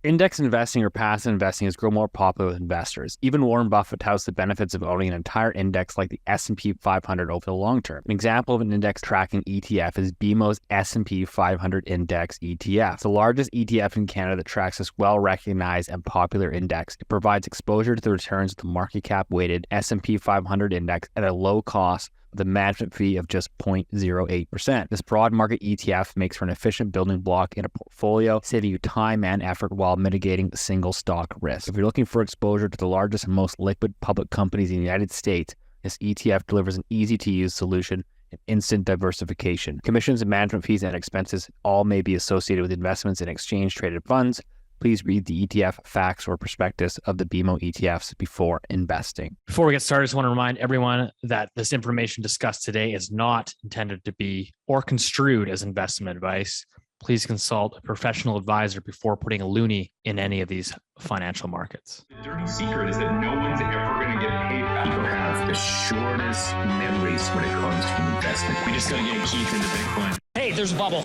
Index investing or passive investing has grown more popular with investors. Even Warren Buffett touts the benefits of owning an entire index like the S&P 500 over the long term. An example of an index tracking ETF is BMO's S&P 500 Index ETF. It's the largest ETF in Canada that tracks this well-recognized and popular index. It provides exposure to the returns of the market cap weighted S&P 500 index at a low cost with a management fee of just 0.08%. This broad market ETF makes for an efficient building block in a portfolio, saving you time and effort while mitigating single stock risk. If you're looking for exposure to the largest and most liquid public companies in the United States, this ETF delivers an easy-to-use solution and instant diversification. Commissions and management fees and expenses all may be associated with investments in exchange-traded funds. Please read the ETF facts or prospectus of the BMO ETFs before investing. Before we get started, I just want to remind everyone that this information discussed today is not intended to be or construed as investment advice. Please consult a professional advisor before putting a loonie in any of these financial markets. The dirty secret is that no one's ever going to get paid back. People have the shortest memories when it comes to investment. We just got to get Keith into Bitcoin. Hey, there's a bubble.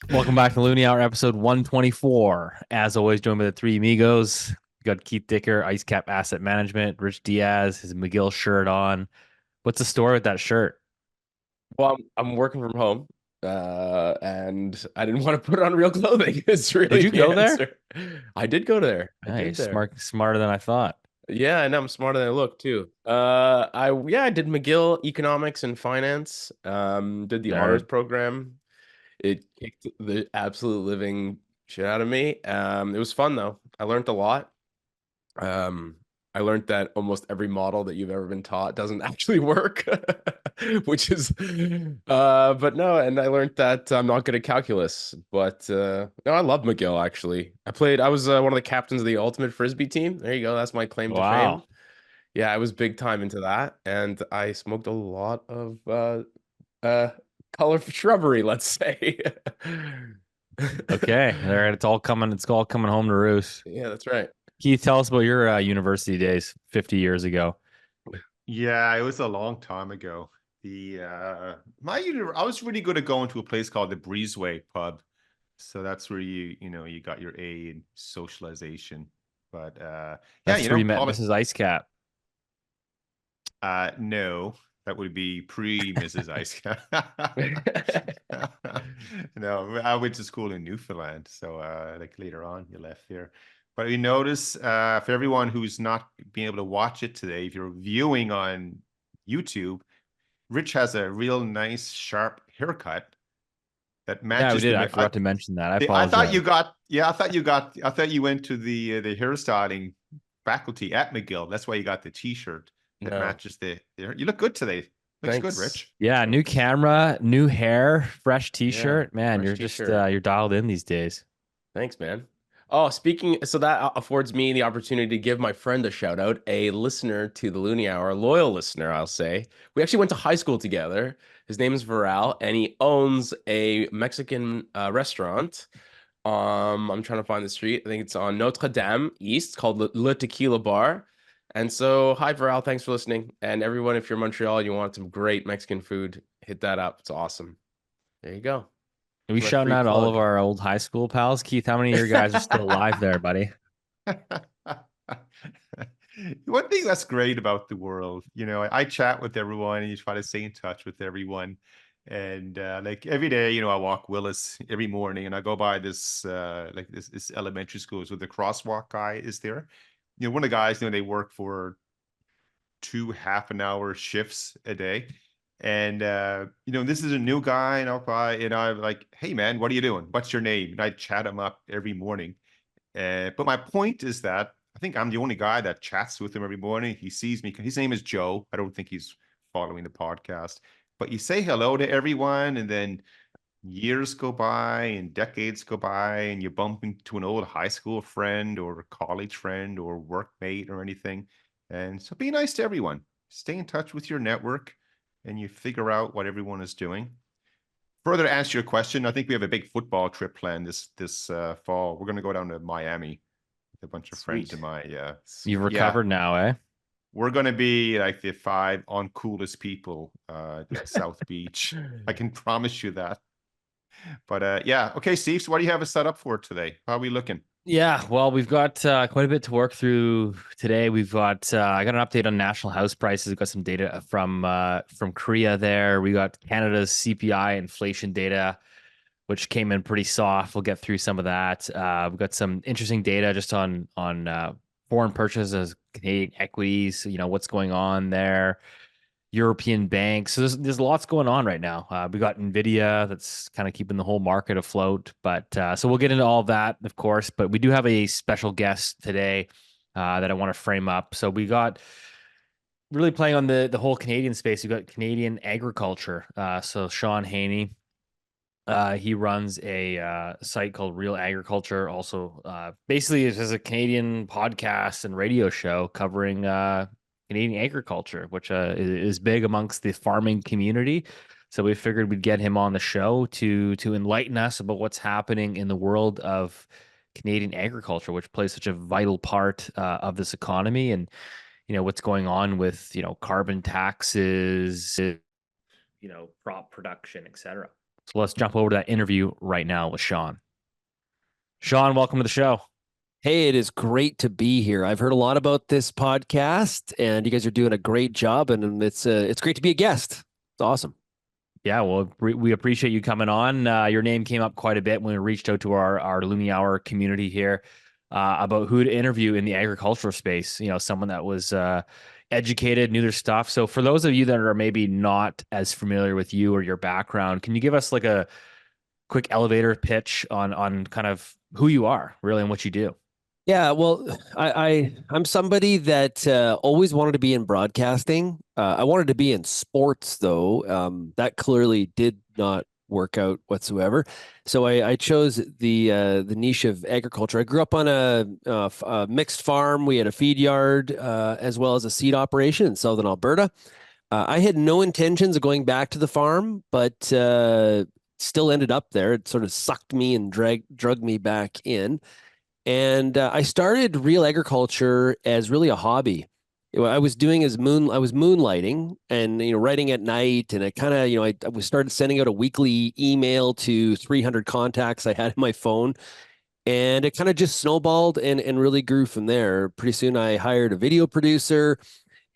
Welcome back to Loonie Hour, episode 124. As always, joined by the three amigos. We got Keith Dicker, IceCap Asset Management, Rich Diaz, his McGill shirt on. What's the story with that shirt? Well, I'm working from home, and I didn't want to put on real clothing. It's really Did you go there? I did go there. Nice, smarter than I thought. Yeah, and I'm smarter than I look too. I did McGill Economics and Finance. Did the honors program. It kicked the absolute living shit out of me. It was fun though. I learned a lot. I learned that almost every model that you've ever been taught doesn't actually work, which is, but no. And I learned that I'm not good at calculus, but no, I love McGill actually. I was one of the captains of the ultimate Frisbee team. There you go. That's my claim to fame. Yeah, I was big time into that. And I smoked a lot of, color shrubbery, let's say. Okay, all right, it's all coming home to roost. Yeah, that's right. Keith, tell us about your university days 50 years ago. Yeah, it was a long time ago. I was really good at going to a place called the Breezeway Pub. So that's where you got your A in socialization. But that's where you met Mrs. IceCap. No. That would be pre-Mrs. IceCap. No, I went to school in Newfoundland. So like later on, you left there. But you notice for everyone who's not being able to watch it today, if you're viewing on YouTube, Rich has a real nice, sharp haircut that matches. Yeah, we did. I forgot to mention that. I apologize. I thought you went to the hairstyling faculty at McGill. That's why you got the T-shirt. That matches you look good today. Looks good, Rich. Yeah, new camera, new hair, fresh T-shirt. Yeah, man, you're just you're dialed in these days. Thanks, man. Oh, so that affords me the opportunity to give my friend a shout out, a listener to the Loonie Hour, a loyal listener, I'll say. We actually went to high school together. His name is Viral, and he owns a Mexican restaurant. I'm trying to find the street. I think it's on Notre Dame East, called Le Tequila Bar. And so, hi, Viral. Thanks for listening. And everyone, if you're in Montreal and you want some great Mexican food, hit that up. It's awesome. There you go. Are we shouting out all of our old high school pals? Keith, how many of your guys are still alive there, buddy? One thing that's great about the world, I chat with everyone and you try to stay in touch with everyone. And like every day, I walk Willis every morning and I go by this elementary school. So the crosswalk guy is there. One of the guys, they work for 2 half-an-hour shifts a day. And, this is a new guy and I'm like, hey man, what are you doing? What's your name? And I chat him up every morning. But my point is that I think I'm the only guy that chats with him every morning. He sees me. His name is Joe. I don't think he's following the podcast, but you say hello to everyone and then years go by and decades go by and you bump into an old high school friend or a college friend or workmate or anything. And so be nice to everyone. Stay in touch with your network and you figure out what everyone is doing. Further to answer your question, I think we have a big football trip planned this fall. We're going to go down to Miami with a bunch of friends of my. You've recovered now, eh? we're going to be like the 5 uncoolest people at South Beach. I can promise you that. But yeah, okay, Steve. So what do you have us set up for today? How are we looking? Yeah, well, we've got quite a bit to work through today. We've got I got an update on national house prices. We've got some data from Korea there. We got Canada's CPI inflation data, which came in pretty soft. We'll get through some of that. We've got some interesting data just on foreign purchases, Canadian equities. You know what's going on there. European banks. So there's lots going on right now. We got Nvidia that's kind of keeping the whole market afloat. But so we'll get into all of that, of course. But we do have a special guest today that I want to frame up. So we got really playing on the whole Canadian space. We got Canadian agriculture. So Shaun Haney. He runs a site called Real Agriculture. Also, basically, it is a Canadian podcast and radio show covering Canadian agriculture, which is big amongst the farming community. So we figured we'd get him on the show to enlighten us about what's happening in the world of Canadian agriculture, which plays such a vital part of this economy, and what's going on with carbon taxes, crop production, etc. So let's jump over to that interview right now with Shaun. Shaun, welcome to the show. Hey, it is great to be here. I've heard a lot about this podcast, and you guys are doing a great job. And it's great to be a guest. It's awesome. Yeah, well, we appreciate you coming on. Your name came up quite a bit when we reached out to our Loonie Hour community here about who to interview in the agricultural space. Someone that was educated, knew their stuff. So for those of you that are maybe not as familiar with you or your background, can you give us like a quick elevator pitch on kind of who you are, really, and what you do? Yeah, well, I'm somebody that always wanted to be in broadcasting. I wanted to be in sports, though. That clearly did not work out whatsoever. So I chose the niche of agriculture. I grew up on a mixed farm. We had a feed yard as well as a seed operation in southern Alberta. I had no intentions of going back to the farm, but still ended up there. It sort of sucked me and drugged me back in. And I started Real Agriculture as really a hobby. I was doing I was moonlighting and writing at night, and I kind of I started sending out a weekly email to 300 contacts I had in my phone, and it kind of just snowballed and really grew from there. Pretty soon I hired a video producer,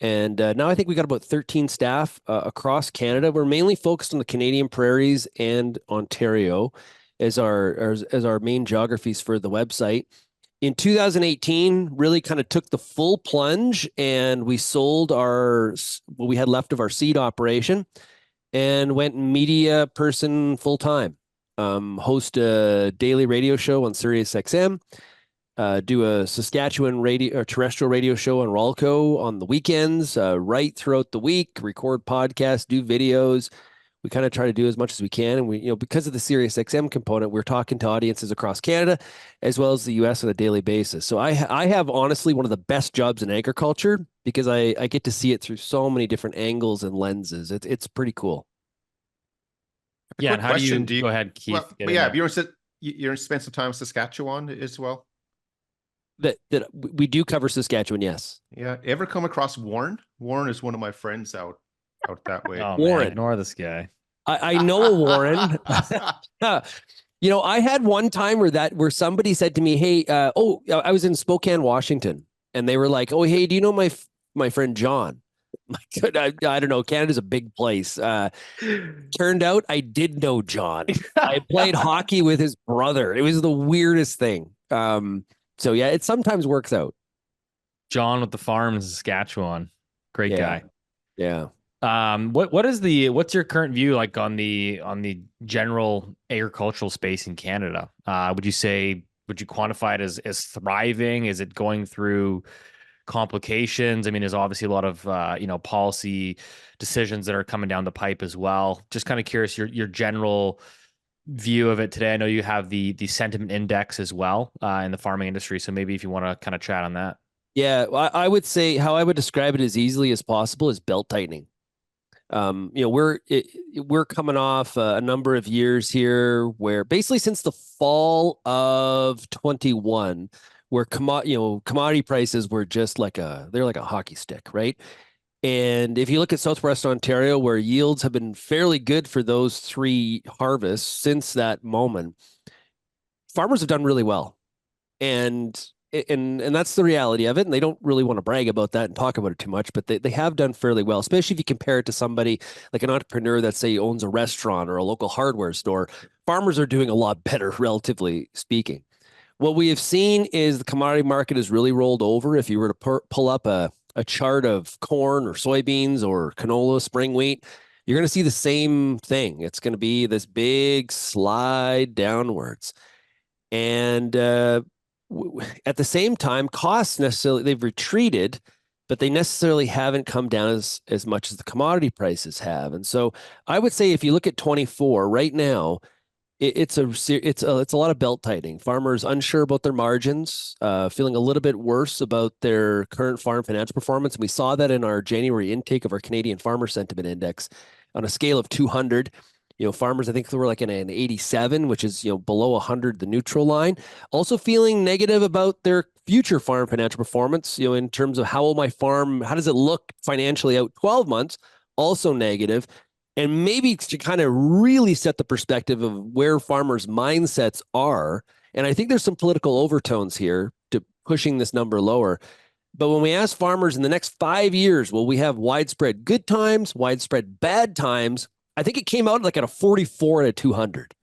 and now I think we got about 13 staff across Canada. We're mainly focused on the Canadian prairies and Ontario as our main geographies for the website. In 2018, really kind of took the full plunge, and we sold what we had left of our seed operation and went media person full time. Host a daily radio show on Sirius XM, do a Saskatchewan radio or terrestrial radio show on Rolco on the weekends, write throughout the week, record podcasts, do videos. We kind of try to do as much as we can. And we, because of the Sirius XM component, we're talking to audiences across Canada as well as the US on a daily basis. So I have honestly one of the best jobs in agriculture because I get to see it through so many different angles and lenses. It's pretty cool. Yeah. And how do you go ahead, Keith? Well, yeah, you're spent some time in Saskatchewan as well. That we do cover Saskatchewan, yes. Yeah. Ever come across Warren? Warren is one of my friends out that way. Oh, Warren. man, ignore this guy. I know a Warren. I had one time where somebody said to me, "Hey, I was in Spokane, Washington," and they were like, "Oh, hey, do you know my friend John?" I don't know. Canada's a big place. Turned out I did know John. I played hockey with his brother. It was the weirdest thing. So yeah, it sometimes works out. John with the farm in Saskatchewan. Great guy. Yeah. What's your current view like on the general agricultural space in Canada? Would you quantify it as thriving? Is it going through complications? I mean, there's obviously a lot of policy decisions that are coming down the pipe as well. Just kind of curious your general view of it today. I know you have the sentiment index as well in the farming industry, so maybe if you want to kind of chat on that. Yeah, I would say how I would describe it as easily as possible is belt tightening. We're coming off a number of years here where basically since the fall of 21, where commodity prices were just they're like a hockey stick, right? And if you look at Southwest Ontario, where yields have been fairly good for those 3 harvests since that moment, farmers have done really well. And that's the reality of it. And they don't really want to brag about that and talk about it too much, but they have done fairly well, especially if you compare it to somebody like an entrepreneur that, say, owns a restaurant or a local hardware store. Farmers are doing a lot better, relatively speaking. What we have seen is the commodity market has really rolled over. If you were to pull up a chart of corn or soybeans or canola, spring wheat, you're going to see the same thing. It's going to be this big slide downwards. And at the same time, costs necessarily, they've retreated, but they necessarily haven't come down as much as the commodity prices have. And so I would say if you look at 24 right now, it's a lot of belt tightening. Farmers unsure about their margins, feeling a little bit worse about their current farm financial performance. And we saw that in our January intake of our Canadian Farmer Sentiment Index on a scale of 200. Farmers, I think they were like in an 87, which is, below 100, the neutral line. Also feeling negative about their future farm financial performance, in terms of how will my farm, how does it look financially out 12 months? Also negative. And maybe to kind of really set the perspective of where farmers' mindsets are. And I think there's some political overtones here to pushing this number lower. But when we ask farmers in the next 5 years, will we have widespread good times, widespread bad times? I think it came out like at a 44 and a 200.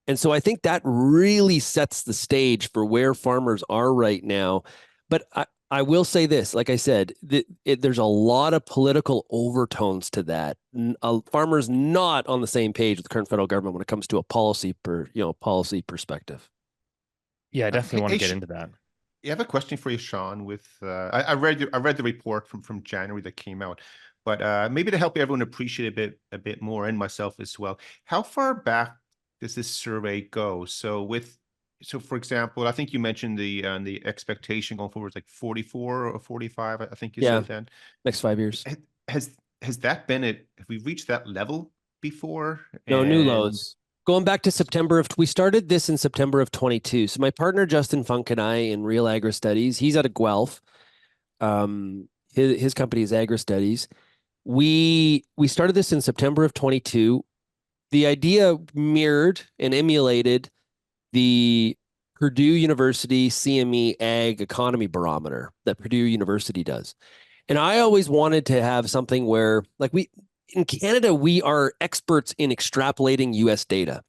And so I think that really sets the stage for where farmers are right now. But I will say this, like I said, there's a lot of political overtones to that. Farmers not on the same page with the current federal government when it comes to a policy perspective. Yeah, I definitely want to get into that. I have a question for you, Shaun. With I read the report from January that came out, but maybe to help everyone appreciate a bit more, and myself as well. How far back does this survey go? So for example, I think you mentioned the expectation going forward is like 44 or 45. I think you said then. Next 5 years. Has that been it? Have we reached that level before? No, new lows. Going back to we started this in September of 22. So my partner, Justin Funk, and I in Real Agri Studies, he's out of Guelph. His company is Agri Studies. We started this in September of 22. The idea mirrored and emulated the Purdue University CME Ag Economy Barometer that Purdue University does. And I always wanted to have something where, like, in Canada, we are experts in extrapolating US data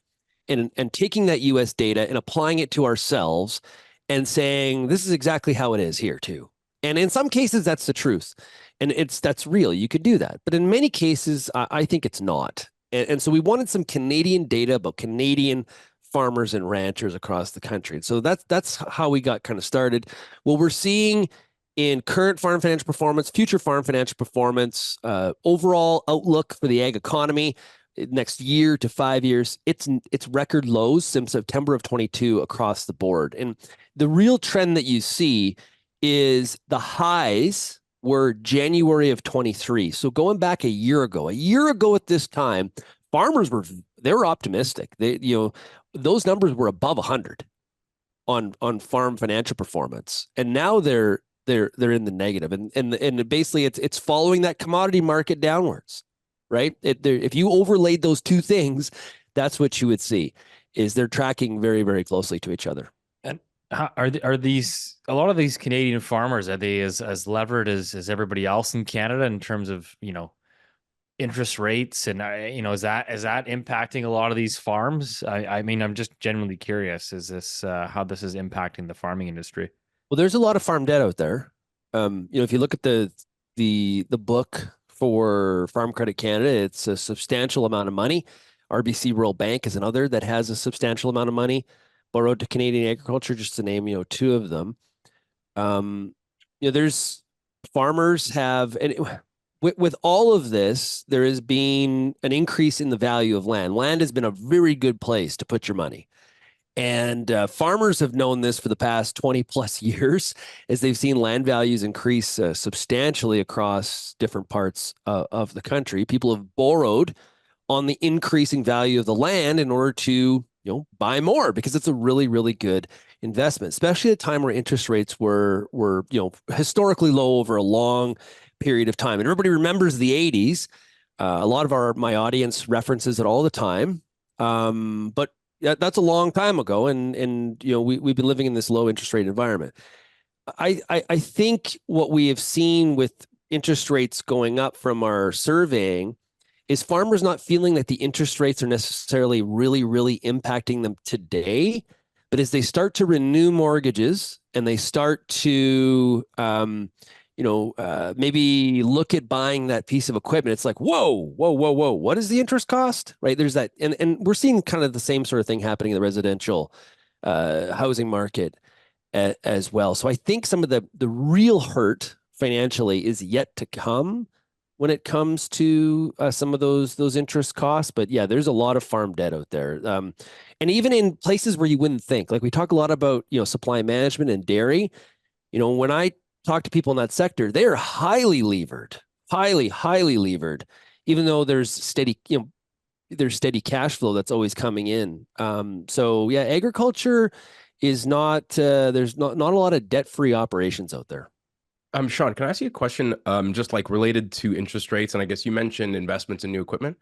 and taking that US data and applying it to ourselves and saying, this is exactly how it is here too. And in some cases, that's the truth. And that's real. You could do that. But in many cases, I think it's not. And so we wanted some Canadian data about Canadian farmers and ranchers across the country. And so that's how we got kind of started. What we're seeing in current farm financial performance, future farm financial performance, overall outlook for the ag economy, next year to 5 years, it's record lows since September of 22 across the board. And the real trend that you see is the highs were January of 23. So going back a year ago at this time, farmers were optimistic. Those numbers were above 100 on farm financial performance, and now they're in the negative. And basically it's following that commodity market downwards, right? If you overlaid those two things, that's what you would see. Is they're tracking very, very closely to each other. And are these, a lot of these Canadian farmers, are they as levered as everybody else in Canada in terms of, interest rates? And, is that impacting a lot of these farms? I mean, I'm just genuinely curious, is this how this is impacting the farming industry? Well, there's a lot of farm debt out there. If you look at the book for Farm Credit Canada, it's a substantial amount of money. RBC Rural Bank is another that has a substantial amount of money borrowed to Canadian agriculture, just to name, two of them. There's farmers have, and with all of this, there has been an increase in the value of land. Land has been a very good place to put your money. And farmers have known this for the past 20 plus years as they've seen land values increase substantially across different parts of the country. People have borrowed on the increasing value of the land in order to buy more because it's a really, really good investment, especially at a time where interest rates were historically low over a long period of time. And everybody remembers the 80s. A lot of my audience references it all the time. But that's a long time ago. And we've been living in this low interest rate environment. I think what we have seen with interest rates going up from our surveying is farmers not feeling that the interest rates are necessarily really, really impacting them today. But as they start to renew mortgages and they start to, maybe look at buying that piece of equipment, it's like, whoa, what is the interest cost? Right? There's that. And we're seeing kind of the same sort of thing happening in the residential housing market as well. So I think some of the real hurt financially is yet to come when it comes to some of those interest costs. But yeah, there's a lot of farm debt out there. And even in places where you wouldn't think, like we talk a lot about, supply management and dairy, when I talk to people in that sector, they are highly levered, highly levered, even though there's steady cash flow that's always coming in. So yeah, agriculture is not, there's not a lot of debt-free operations out there. Shaun, can I ask you a question, just like related to interest rates? And I guess you mentioned investments in new equipment.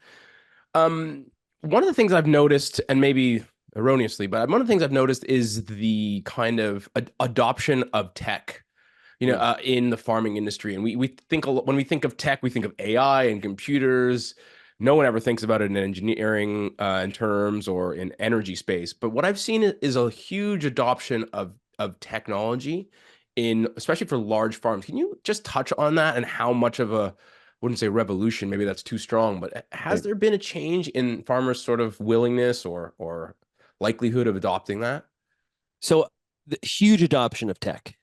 One of the things I've noticed, and maybe erroneously, but one of the things I've noticed is the kind of adoption of tech, in the farming industry. And we think when we think of tech, we think of AI and computers. No one ever thinks about it in engineering in terms or in energy space. But what I've seen is a huge adoption of technology especially for large farms. Can you just touch on that and how much of a, wouldn't say revolution, maybe that's too strong, but has there been a change in farmers' sort of willingness or likelihood of adopting that? So the huge adoption of tech.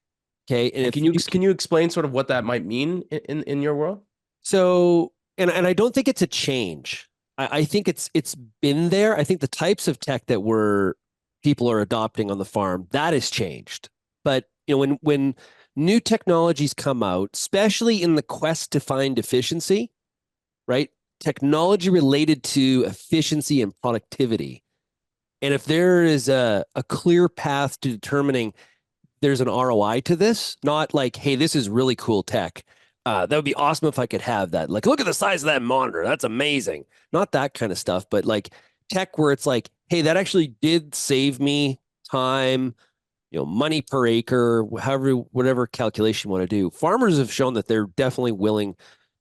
Okay. And can you explain sort of what that might mean in your world? So, and I don't think it's a change. I think it's been there. I think the types of tech that people are adopting on the farm, that has changed. But when new technologies come out, especially in the quest to find efficiency, right? Technology related to efficiency and productivity. And if there is a clear path to determining there's an ROI to this, not like, hey, this is really cool tech. That would be awesome if I could have that. Like, look at the size of that monitor. That's amazing. Not that kind of stuff, but like tech where it's like, hey, that actually did save me time, money per acre, whatever calculation you want to do. Farmers have shown that they're definitely willing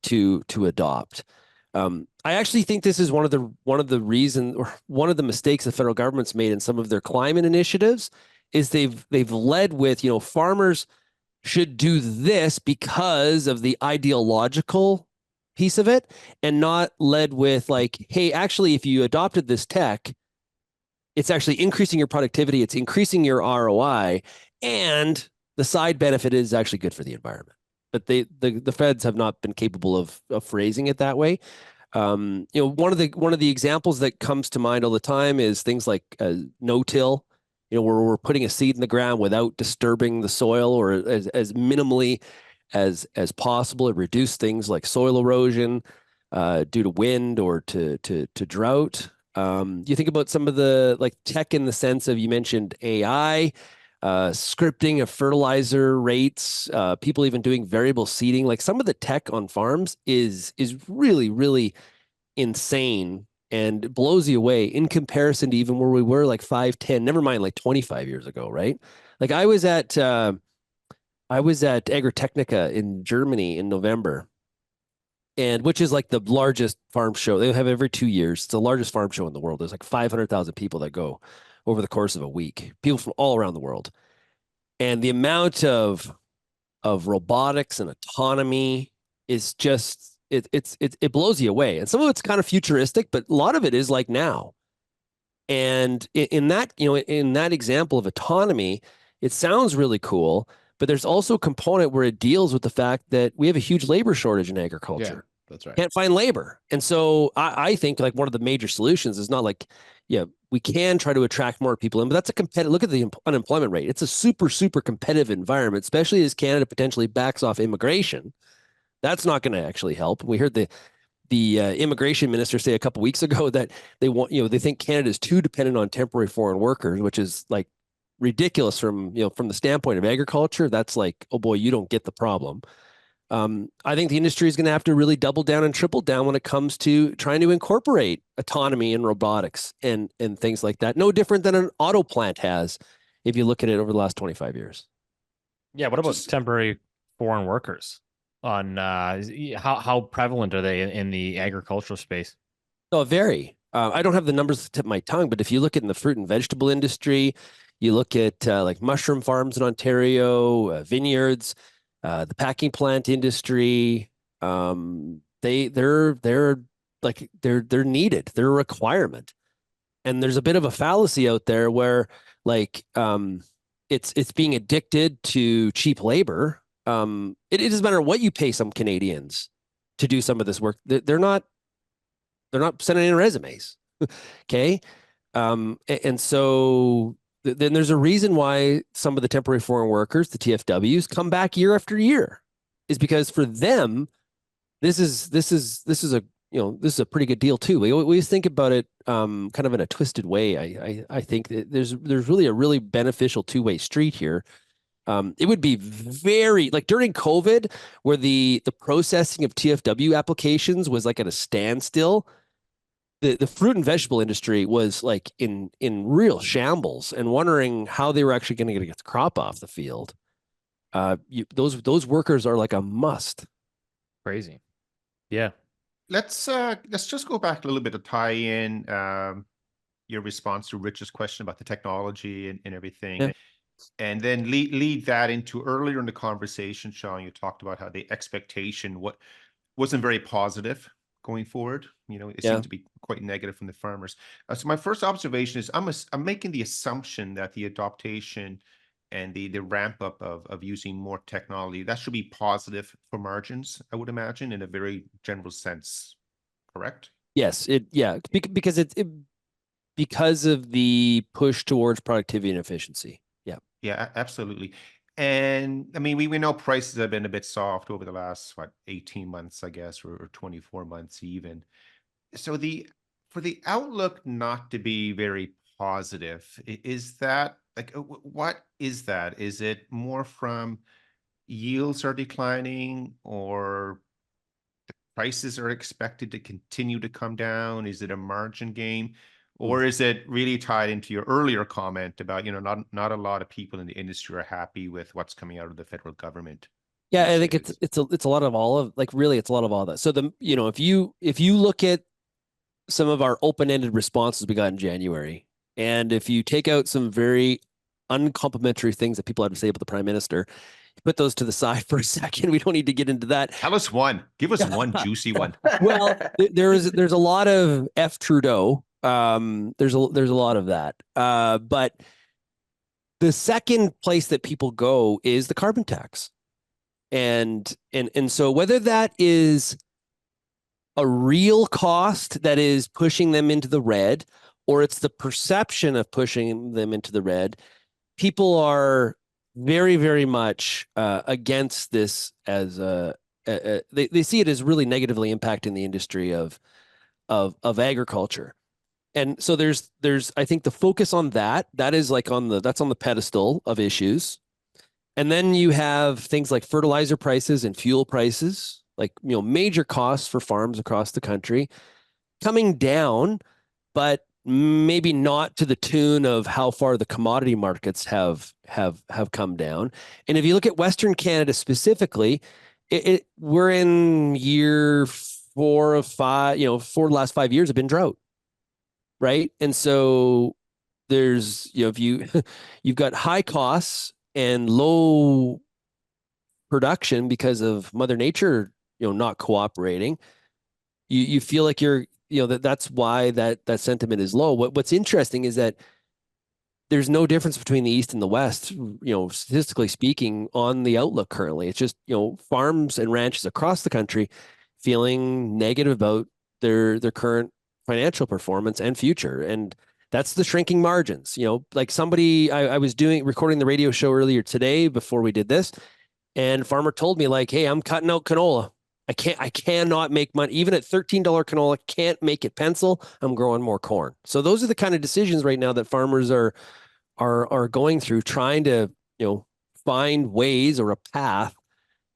to adopt. I actually think this is one of the reasons, or one of the mistakes the federal government's made in some of their climate initiatives is they've led with, farmers should do this because of the ideological piece of it, and not led with like, hey, actually, if you adopted this tech, it's actually increasing your productivity, it's increasing your ROI, and the side benefit is actually good for the environment. But the feds have not been capable of phrasing it that way. One of the examples that comes to mind all the time is things like no-till, where we're putting a seed in the ground without disturbing the soil, or as minimally as possible. It reduced things like soil erosion due to wind or to drought. You think about some of the like tech in the sense of, you mentioned AI, scripting of fertilizer rates, people even doing variable seeding. Like some of the tech on farms is really, really insane and blows you away in comparison to even where we were like 5, 10, never mind like 25 years ago, right? Like I was at Agritechnica in Germany in November, and which is like the largest farm show. They have every 2 years. It's the largest farm show in the world. There's like 500,000 people that go over the course of a week, people from all around the world. And the amount of robotics and autonomy is just, it blows you away. And some of it's kind of futuristic, but a lot of it is like now. And in that example of autonomy, it sounds really cool, but there's also a component where it deals with the fact that we have a huge labor shortage in agriculture. Yeah, that's right. Can't find labor. And so I think like one of the major solutions is not like, yeah, we can try to attract more people in, but that's a competitive, look at the unemployment rate. It's a super, super competitive environment, especially as Canada potentially backs off immigration. That's not going to actually help. We heard the immigration minister say a couple weeks ago that they think Canada is too dependent on temporary foreign workers, which is like ridiculous from the standpoint of agriculture. That's like, oh boy, you don't get the problem. I think the industry is going to have to really double down and triple down when it comes to trying to incorporate autonomy and robotics and things like that. No different than an auto plant has, if you look at it over the last 25 years. Yeah. What about temporary foreign workers? On how prevalent are they in the agricultural space? Oh, very. I don't have the numbers at the tip of my tongue, but if you look at in the fruit and vegetable industry, you look at like mushroom farms in Ontario, vineyards, the packing plant industry, they're needed. They're a requirement. And there's a bit of a fallacy out there where like it's being addicted to cheap labor. It doesn't matter what you pay some Canadians to do some of this work. They're not sending in resumes. Okay. And so then there's a reason why some of the temporary foreign workers, the TFWs, come back year after year, is because for them, this is a pretty good deal too. We always think about it kind of in a twisted way. I think that there's really a really beneficial two-way street here. It would be very like during COVID, where the processing of TFW applications was like at a standstill. The fruit and vegetable industry was like in real shambles and wondering how they were actually going to get the crop off the field. Those workers are like a must. Crazy. Yeah. Let's just go back a little bit to tie in your response to Rich's question about the technology and everything. Yeah. And then lead that into earlier in the conversation, Shaun, you talked about how the expectation wasn't very positive going forward. It seemed to be quite negative from the farmers. So my first observation is I'm making the assumption that the adaptation and the ramp up of using more technology, that should be positive for margins, I would imagine, in a very general sense. Correct? Yes. Because of the push towards productivity and efficiency. Yeah. Yeah, absolutely. And I mean, we know prices have been a bit soft over the last 18 months, I guess, or 24 months even. So for the outlook not to be very positive, is that like what is that? Is it more from yields are declining, or the prices are expected to continue to come down? Is it a margin game? Or is it really tied into your earlier comment about, not a lot of people in the industry are happy with what's coming out of the federal government? Yeah, I think it's a lot of all of, like, really, it's a lot of all that. So if you look at some of our open-ended responses we got in January, and if you take out some very uncomplimentary things that people had to say about the Prime Minister, put those to the side for a second. We don't need to get into that. Tell us one. Give us one juicy one. Well, there's a lot of F Trudeau. There's a lot of that. But the second place that people go is the carbon tax. And so whether that is a real cost that is pushing them into the red, or it's the perception of pushing them into the red, people are very, very much against this as they see it as really negatively impacting the industry of agriculture. And so there's I think the focus on that is like that's on the pedestal of issues. And then you have things like fertilizer prices and fuel prices, like, major costs for farms across the country coming down, but maybe not to the tune of how far the commodity markets have come down. And if you look at Western Canada specifically, we're in year 4 of 5, 4 of the last 5 years have been drought. Right. And so there's, if you've got high costs and low production because of Mother Nature, not cooperating, you feel like you're, that's why that sentiment is low. What's interesting is that there's no difference between the East and the West, statistically speaking, on the outlook currently. It's just, farms and ranches across the country feeling negative about their current financial performance and future. And that's the shrinking margins. Like somebody, I was recording the radio show earlier today before we did this, and farmer told me, like, hey, I'm cutting out canola. I cannot make money. Even at $13 canola, can't make it pencil. I'm growing more corn. So those are the kind of decisions right now that farmers are going through, trying to, find ways or a path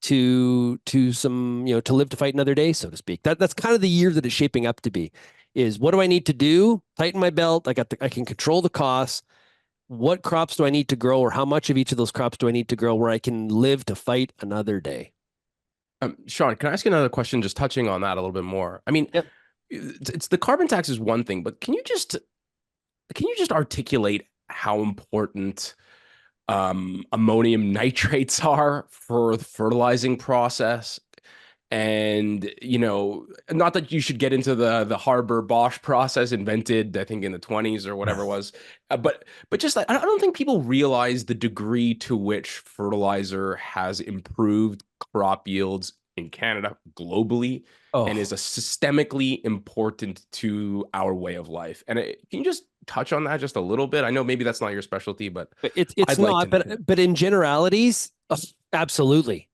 to some, to live to fight another day, so to speak. That's kind of the year that it's shaping up to be. Is what do I need to do? Tighten my belt. I can control the costs. What crops do I need to grow, or how much of each of those crops do I need to grow where I can live to fight another day? Shaun, can I ask you another question, just touching on that a little bit more? I mean, Yep. it's the carbon tax is one thing, but can you just articulate how important ammonium nitrates are for the fertilizing process? And not that you should get into the Haber Bosch process, invented I think in the 20s or whatever it was, but just like, I don't think people realize the degree to which fertilizer has improved crop yields in Canada, globally, and is a systemically important to our way of life. And can you just touch on that just a little bit? I know maybe that's not your specialty, but it's I'd like not. to know. But in generalities, absolutely.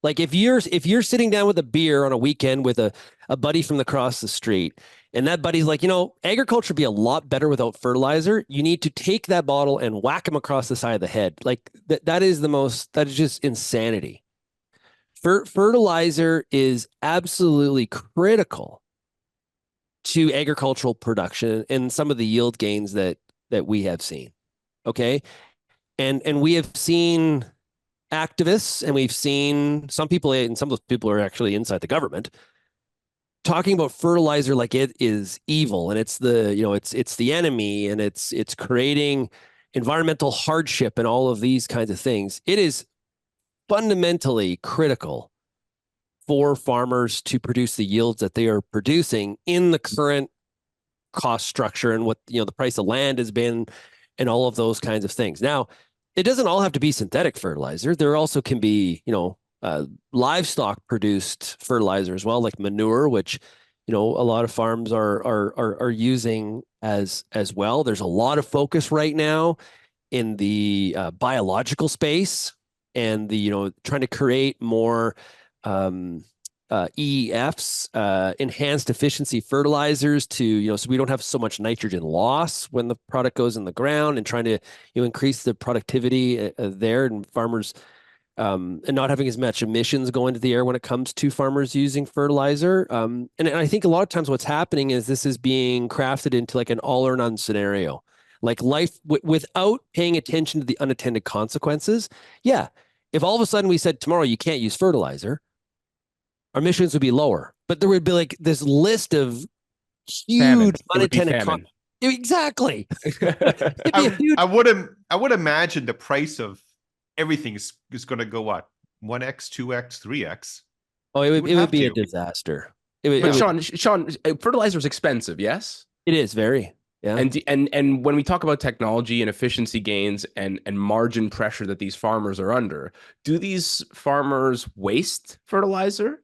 Like if you're sitting down with a beer on a weekend with a buddy from across the street, and that buddy's like, agriculture would be a lot better without fertilizer, you need to take that bottle and whack him across the side of the head. Like that is just insanity. Fertilizer is absolutely critical to agricultural production and some of the yield gains that we have seen. Okay. And we have seen activists, and we've seen some people, and some of those people are actually inside the government, talking about fertilizer like it is evil, and it's the it's the enemy, and it's creating environmental hardship and all of these kinds of things. It is fundamentally critical for farmers to produce the yields that they are producing in the current cost structure and what the price of land has been, and all of those kinds of things. Now, it doesn't all have to be synthetic fertilizer. There also can be, livestock produced fertilizer as well, like manure, which, a lot of farms are using as well. There's a lot of focus right now in the biological space, and the, trying to create more EEFs, enhanced efficiency fertilizers, to, so we don't have so much nitrogen loss when the product goes in the ground, and trying to, increase the productivity there, and farmers, and not having as much emissions go into the air when it comes to farmers using fertilizer. And I think a lot of times what's happening is this is being crafted into like an all or none scenario, like life without paying attention to the unintended consequences. Yeah. If all of a sudden we said tomorrow you can't use fertilizer, our emissions would be lower, but there would be like this list of huge unintended consequences. Exactly. I would imagine the price of everything is going to go what, 1x, 2x, 3x. Oh, it would be a disaster. Shaun, fertilizer is expensive, yes? It is very. Yeah. And when we talk about technology and efficiency gains and margin pressure that these farmers are under, do these farmers waste fertilizer?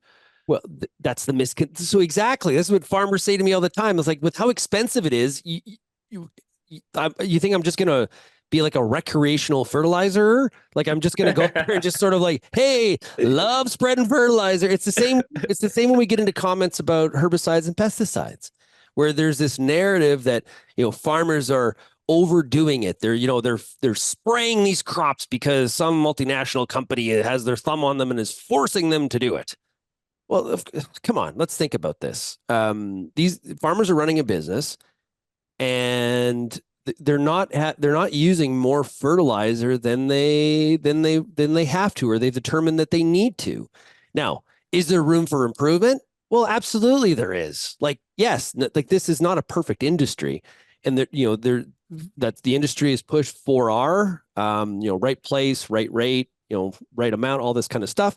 Well, that's the so exactly. That's what farmers say to me all the time. It's like, with how expensive it is, you think I'm just gonna be like a recreational fertilizer? Like I'm just gonna go up there and just sort of like, hey, love spreading fertilizer. It's the same. It's the same when we get into comments about herbicides and pesticides, where there's this narrative that farmers are overdoing it. They're spraying these crops because some multinational company has their thumb on them and is forcing them to do it. Well, come on, let's think about this. These farmers are running a business, and they're not using more fertilizer than they have to, or they've determined that they need to. Now, is there room for improvement? Well, absolutely there is. Like, yes, like this is not a perfect industry, and that the industry is pushed for our right place, right rate, right amount, all this kind of stuff.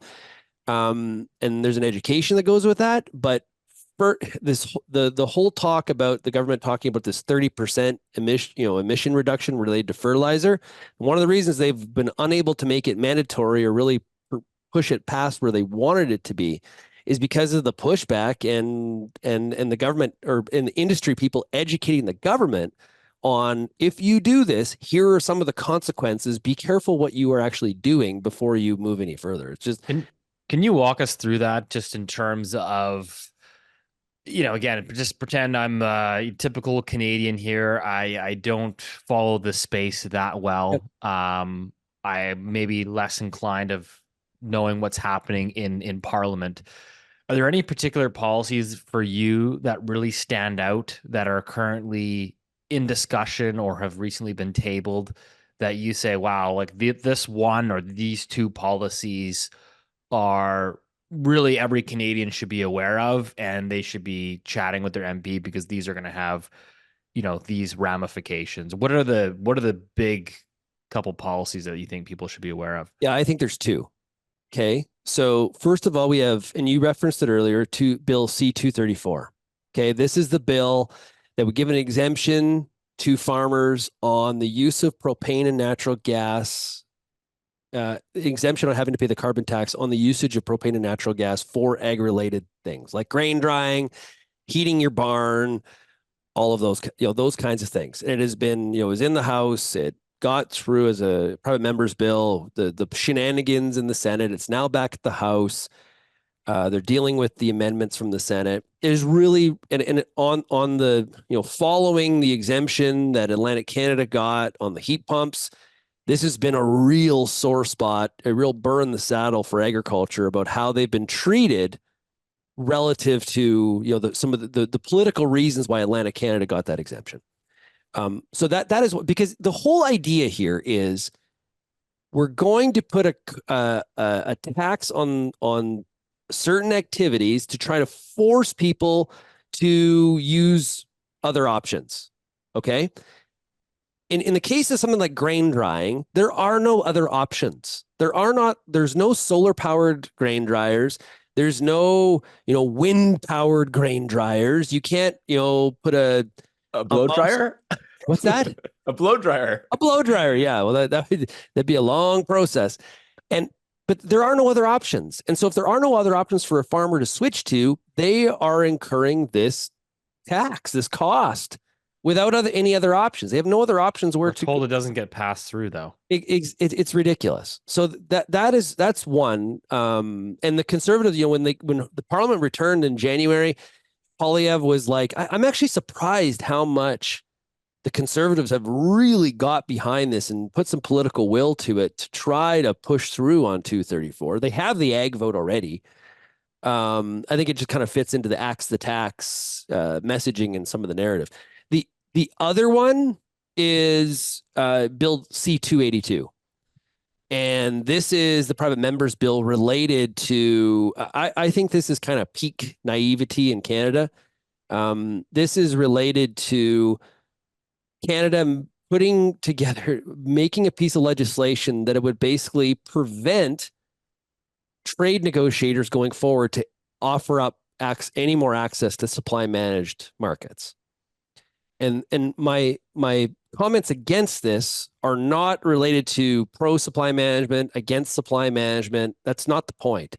And there's an education that goes with that. But for this, the whole talk about the government talking about this 30% emission reduction related to fertilizer, one of the reasons they've been unable to make it mandatory or really push it past where they wanted it to be is because of the pushback and the government, or in the industry, people educating the government on, if you do this, here are some of the consequences. Be careful what you are actually doing before you move any further. It's just. Can you walk us through that just in terms of, again, just pretend I'm a typical Canadian here. I don't follow the space that well. I may be less inclined of knowing what's happening in Parliament. Are there any particular policies for you that really stand out that are currently in discussion or have recently been tabled that you say, wow, like this one or these two policies are really every Canadian should be aware of, and they should be chatting with their MP because these are going to have, these ramifications. What are the big couple policies that you think people should be aware of? Yeah, I think there's two. Okay. So first of all, we have, and you referenced it earlier, to Bill C-234. Okay. This is the bill that would give an exemption to farmers on the use of propane and natural gas, exemption on having to pay the carbon tax on the usage of propane and natural gas for ag-related things like grain drying, heating your barn, all of those, those kinds of things. And it has been, it was in the House. It got through as a private member's bill. The shenanigans in the Senate. It's now back at the House. They're dealing with the amendments from the Senate. It is really, and on the, following the exemption that Atlantic Canada got on the heat pumps, this has been a real sore spot, a real burr in the saddle for agriculture about how they've been treated relative to, some of the political reasons why Atlantic Canada got that exemption. So that is what, because the whole idea here is we're going to put a tax on certain activities to try to force people to use other options. Okay. In the case of something like grain drying, there are no other options. There's no solar powered grain dryers. There's no, wind powered grain dryers. You can't, put a blow dryer. What's that? A blow dryer. A blow dryer. Yeah. Well, that'd be a long process. But there are no other options. And so if there are no other options for a farmer to switch to, they are incurring this tax, this cost, without any other options. They have no other options where to. Told it doesn't get passed through though. It's ridiculous. So that's one. And the Conservatives, when the Parliament returned in January, Poilievre was like, I'm actually surprised how much the Conservatives have really got behind this and put some political will to it to try to push through on 234. They have the ag vote already. I think it just kind of fits into the axe the tax messaging and some of the narrative. The other one is Bill C-282. And this is the private members bill related to, I think this is kind of peak naivety in Canada. This is related to Canada putting together, making a piece of legislation that it would basically prevent trade negotiators going forward to offer up any more access to supply managed markets. And my comments against this are not related to pro supply management, against supply management. That's not the point.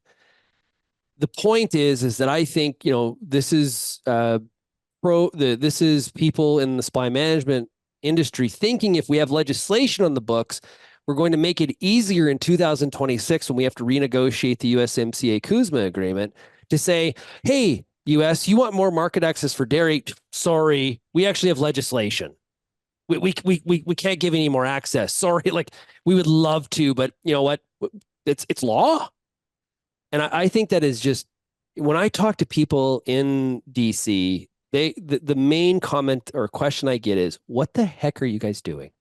The point is that I think, this is this is people in the supply management industry thinking if we have legislation on the books, we're going to make it easier in 2026 when we have to renegotiate the USMCA CUSMA agreement to say, hey, US, you want more market access for dairy? Sorry, we actually have legislation. We can't give any more access. Sorry, like we would love to, but you know what? It's law. And I think that is just, when I talk to people in DC, the main comment or question I get is, what the heck are you guys doing?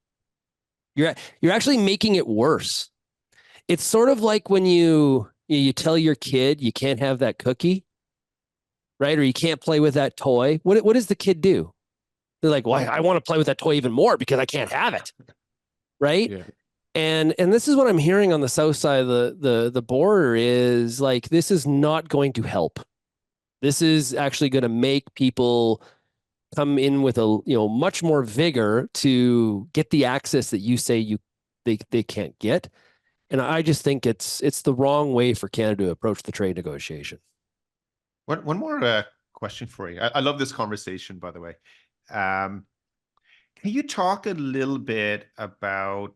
You're actually making it worse. It's sort of like when you tell your kid you can't have that cookie, right? Or you can't play with that toy. What does the kid do? They're like, well, I want to play with that toy even more because I can't have it, right? Yeah. And this is what I'm hearing on the south side of the border is like, this is not going to help. This is actually going to make people come in with much more vigor to get the access that you say they can't get. And I just think it's the wrong way for Canada to approach the trade negotiation. One more question for you. I love this conversation, by the way. Can you talk a little bit about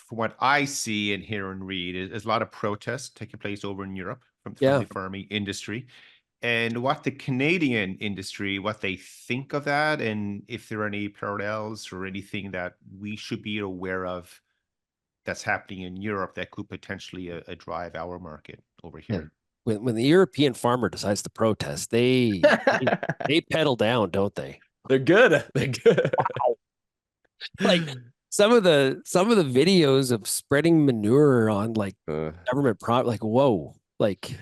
from what I see and hear and read, is a lot of protests taking place over in Europe from Yeah. the farming industry. And what the Canadian industry, what they think of that, and if there are any parallels or anything that we should be aware of that's happening in Europe that could potentially drive our market over here. When the European farmer decides to protest, they pedal down, don't they? They're good. They're good. Like some of the videos of spreading manure on like government like whoa, like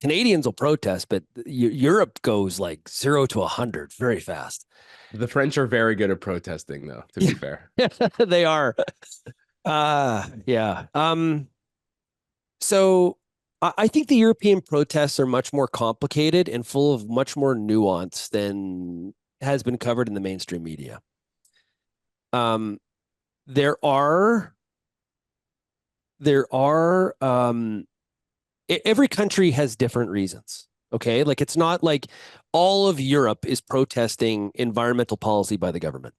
Canadians will protest, but Europe goes like 0 to 100 very fast. The French are very good at protesting, though, to be fair. They are. Yeah. So I think the European protests are much more complicated and full of much more nuance than has been covered in the mainstream media. There are every country has different reasons. Okay. Like it's not like all of Europe is protesting environmental policy by the government.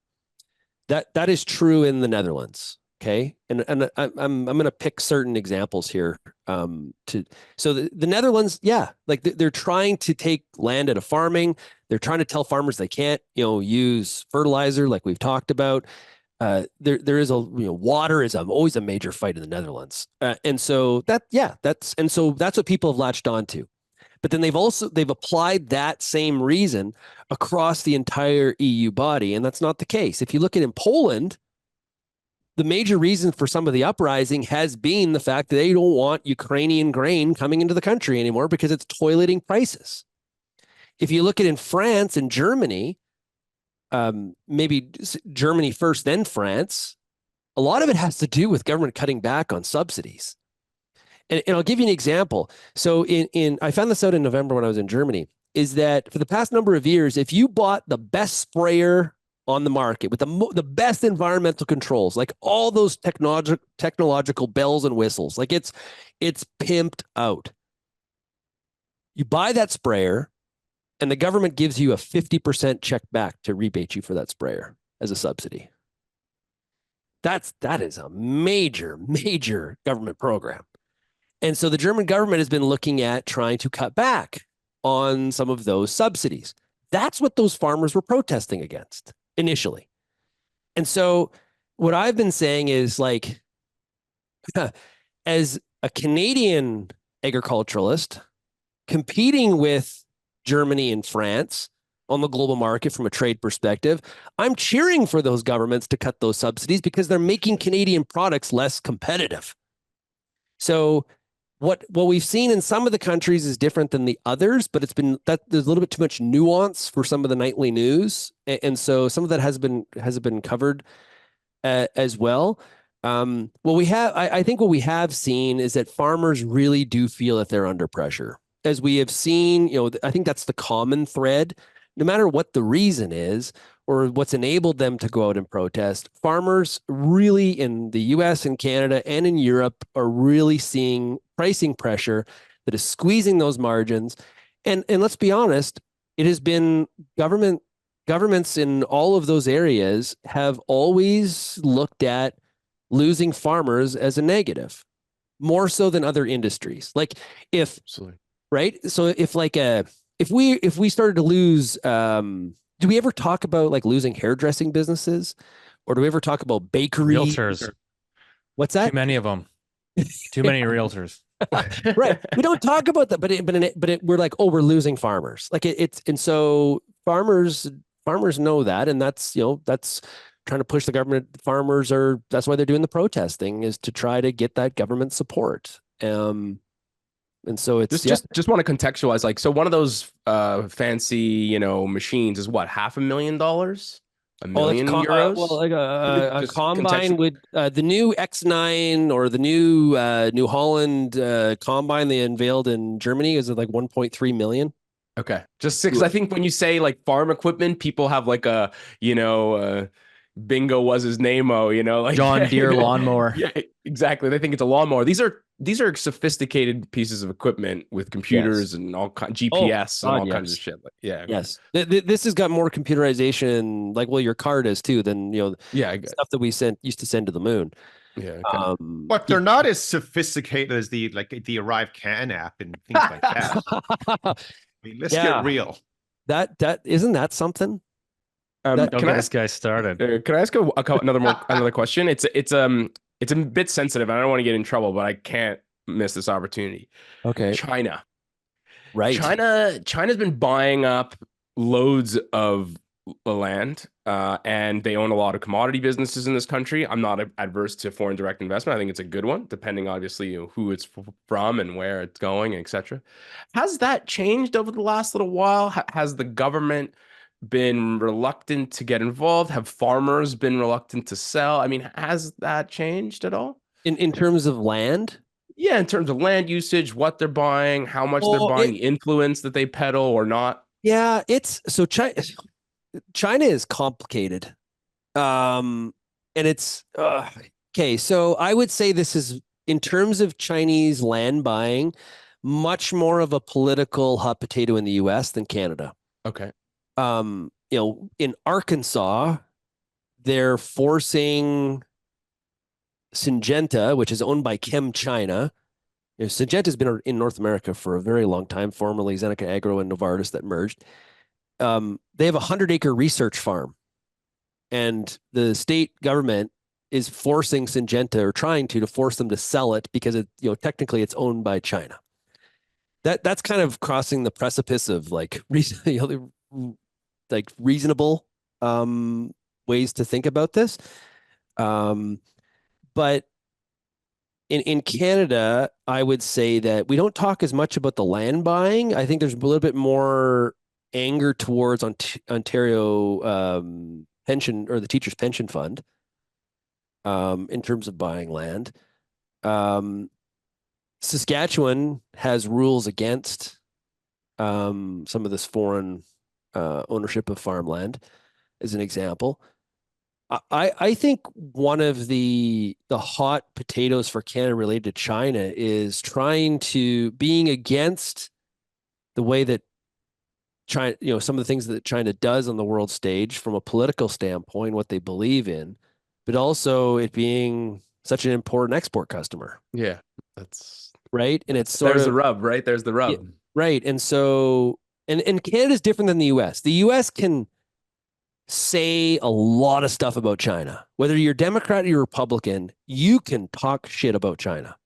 That is true in the Netherlands. Okay. And I'm going to pick certain examples here. So the Netherlands, yeah, like they're trying to take land out of farming. They're trying to tell farmers they can't, use fertilizer like we've talked about. There is water is always a major fight in the Netherlands. And so that's what people have latched onto. But then they've applied that same reason across the entire EU body. And that's not the case. If you look at in Poland, the major reason for some of the uprising has been the fact that they don't want Ukrainian grain coming into the country anymore because it's toileting prices. If you look at in France and Germany, maybe Germany first, then France, a lot of it has to do with government cutting back on subsidies. And I'll give you an example. So I found this out in November when I was in Germany, is that for the past number of years, if you bought the best sprayer on the market with the best environmental controls, like all those technological bells and whistles, like it's pimped out. You buy that sprayer and the government gives you a 50% check back to rebate you for that sprayer as a subsidy. That is a major, major government program. And so the German government has been looking at trying to cut back on some of those subsidies. That's what those farmers were protesting against initially. And so what I've been saying is like, as a Canadian agriculturalist competing with Germany and France on the global market from a trade perspective, I'm cheering for those governments to cut those subsidies because they're making Canadian products less competitive. So what we've seen in some of the countries is different than the others, but it's been that there's a little bit too much nuance for some of the nightly news, and so some of that has been covered as well. I think what we have seen is that farmers really do feel that they're under pressure, as we have seen. I think that's the common thread, no matter what the reason is or what's enabled them to go out and protest. Farmers really in the US and Canada and in Europe are really seeing pricing pressure that is squeezing those margins. And let's be honest, it has been governments in all of those areas have always looked at losing farmers as a negative, more so than other industries. Like right? So if we started to lose, do we ever talk about like losing hairdressing businesses, or do we ever talk about bakery? Realtors. What's that? Too many of them. Too many realtors. Right. We don't talk about that, but we're like, oh, we're losing farmers. Like and so farmers know that, and that's trying to push the government. That's why they're doing the protesting, is to try to get that government support. And so it's just want to contextualize, like, so one of those fancy, machines is what, $500,000? $1 million euros? Well, like a combine would, the new X9 or the new New Holland combine they unveiled in Germany is like 1.3 million. Okay. Just because I think when you say like farm equipment, people have like a, Bingo was his name-o, like John Deere lawnmower. Yeah, exactly. They think it's a lawnmower. These are sophisticated pieces of equipment with computers and all GPS and all kinds of shit. Yeah. Yes. This has got more computerization, like, well, your car does too, than Yeah. stuff that we used to send to the moon. Yeah. Okay. But they're not as sophisticated as the Arrive Can app and things like that. I mean, let's get real. That isn't that something? Don't get this guy started. Can I ask another question? It's a bit sensitive. And I don't want to get in trouble, but I can't miss this opportunity. Okay. China. Right. China's been buying up loads of land, and they own a lot of commodity businesses in this country. I'm not adverse to foreign direct investment. I think it's a good one, depending obviously who it's from and where it's going, etc. Has that changed over the last little while? Has the government been reluctant to get involved? Have farmers been reluctant to sell? I mean, has that changed at all? In terms of land? Yeah, in terms of land usage, what they're buying, how much they're buying, the influence that they peddle or not. Yeah, China is complicated. And it's okay. So I would say this is, in terms of Chinese land buying, much more of a political hot potato in the US than Canada. Okay. In Arkansas, they're forcing Syngenta, which is owned by ChemChina. Syngenta's been in North America for a very long time, formerly Zeneca Agro and Novartis that merged. They have a 100-acre research farm, and the state government is forcing Syngenta, or trying to force them to sell it, because technically it's owned by China. That's kind of crossing the precipice of reasonable ways to think about this. But in Canada, I would say that we don't talk as much about the land buying. I think there's a little bit more anger towards Ontario pension, or the teachers' pension fund, in terms of buying land. Saskatchewan has rules against some of this foreign ownership of farmland, as an example. I think one of the hot potatoes for Canada related to China is being against the way that China, some of the things that China does on the world stage from a political standpoint, what they believe in, but also it being such an important export customer. Yeah, that's right. And it's there's the rub, right? There's the rub. Yeah, right. And so, and Canada's different than the US. The US can say a lot of stuff about China. Whether you're Democrat or you're Republican, you can talk shit about China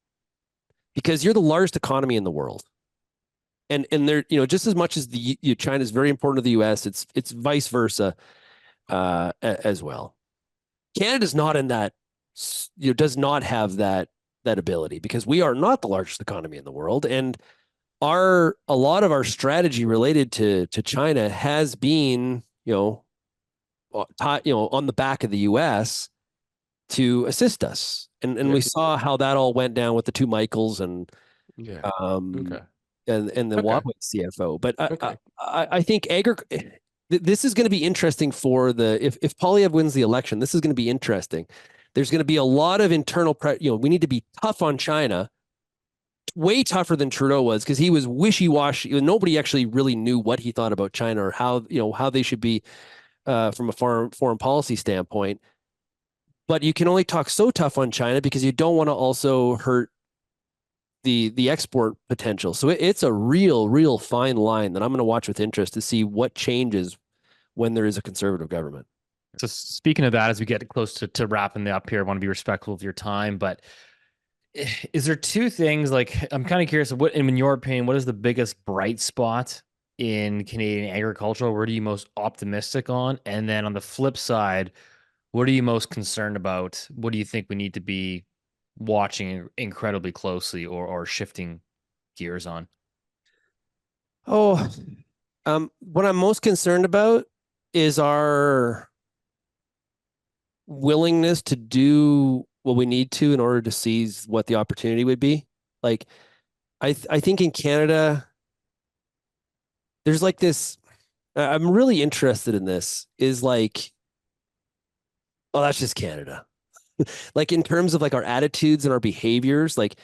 because you're the largest economy in the world. And they're, just as much as China is very important to the US, it's vice versa as well. Canada's not in that, does not have that ability, because we are not the largest economy in the world. And a lot of our strategy related to China has been, on the back of the US to assist us. And we saw how that all went down with the two Michaels and the Huawei CFO. But I think this is going to be interesting for if Poilievre wins the election. This is going to be interesting. There's going to be a lot of internal we need to be tough on China, way tougher than Trudeau was, because he was wishy-washy. Nobody actually really knew what he thought about China, or how they should be from a foreign policy standpoint. But you can only talk so tough on China because you don't want to also hurt the export potential. So it's a real fine line that I'm going to watch with interest to see what changes when there is a conservative government. So speaking of that, as we get close to wrapping up here, I want to be respectful of your time, but is there two things, I'm kind of curious, in your opinion, what is the biggest bright spot in Canadian agriculture? What are you most optimistic on? And then on the flip side, what are you most concerned about? What do you think we need to be watching incredibly closely, or shifting gears on? What I'm most concerned about is our willingness to do what we need to in order to seize what the opportunity would be. I think in Canada, there's this, I'm really interested in this, is Oh, that's just Canada. Like in terms of like our attitudes and our behaviors, like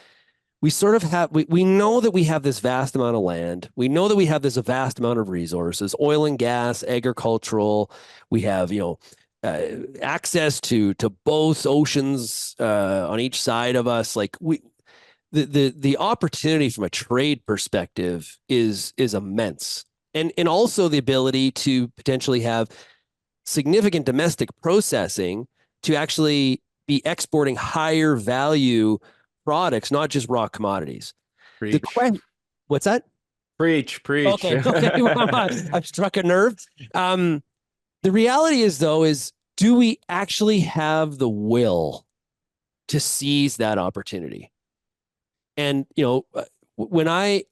we sort of have, we know that we have this vast amount of land. We know that we have this vast amount of resources, oil and gas, agricultural. We have, access to both oceans on each side of us. Like the opportunity from a trade perspective is immense. And also the ability to potentially have significant domestic processing to actually be exporting higher value products, not just raw commodities. Preach. What's that? Preach. Okay. Well, I've struck a nerve. The reality is, though, do we actually have the will to seize that opportunity? And when I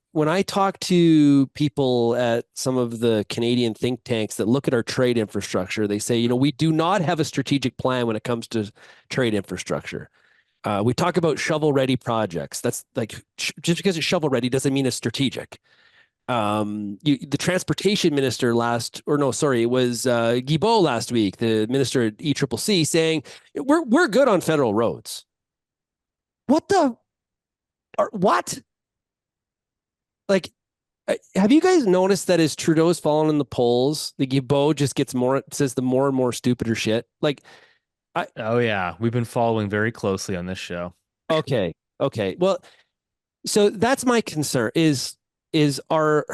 talk to people at some of the Canadian think tanks that look at our trade infrastructure, they say, we do not have a strategic plan when it comes to trade infrastructure. We talk about shovel-ready projects. That's like just because it's shovel-ready doesn't mean it's strategic. The transportation minister it was Guilbeault last week, the minister at ECCC, saying we're good on federal roads. What? Like, have you guys noticed that as Trudeau's fallen in the polls, the Guilbeault just says the more and more stupider shit? Like, Oh yeah, we've been following very closely on this show. Okay. Well, so that's my concern is our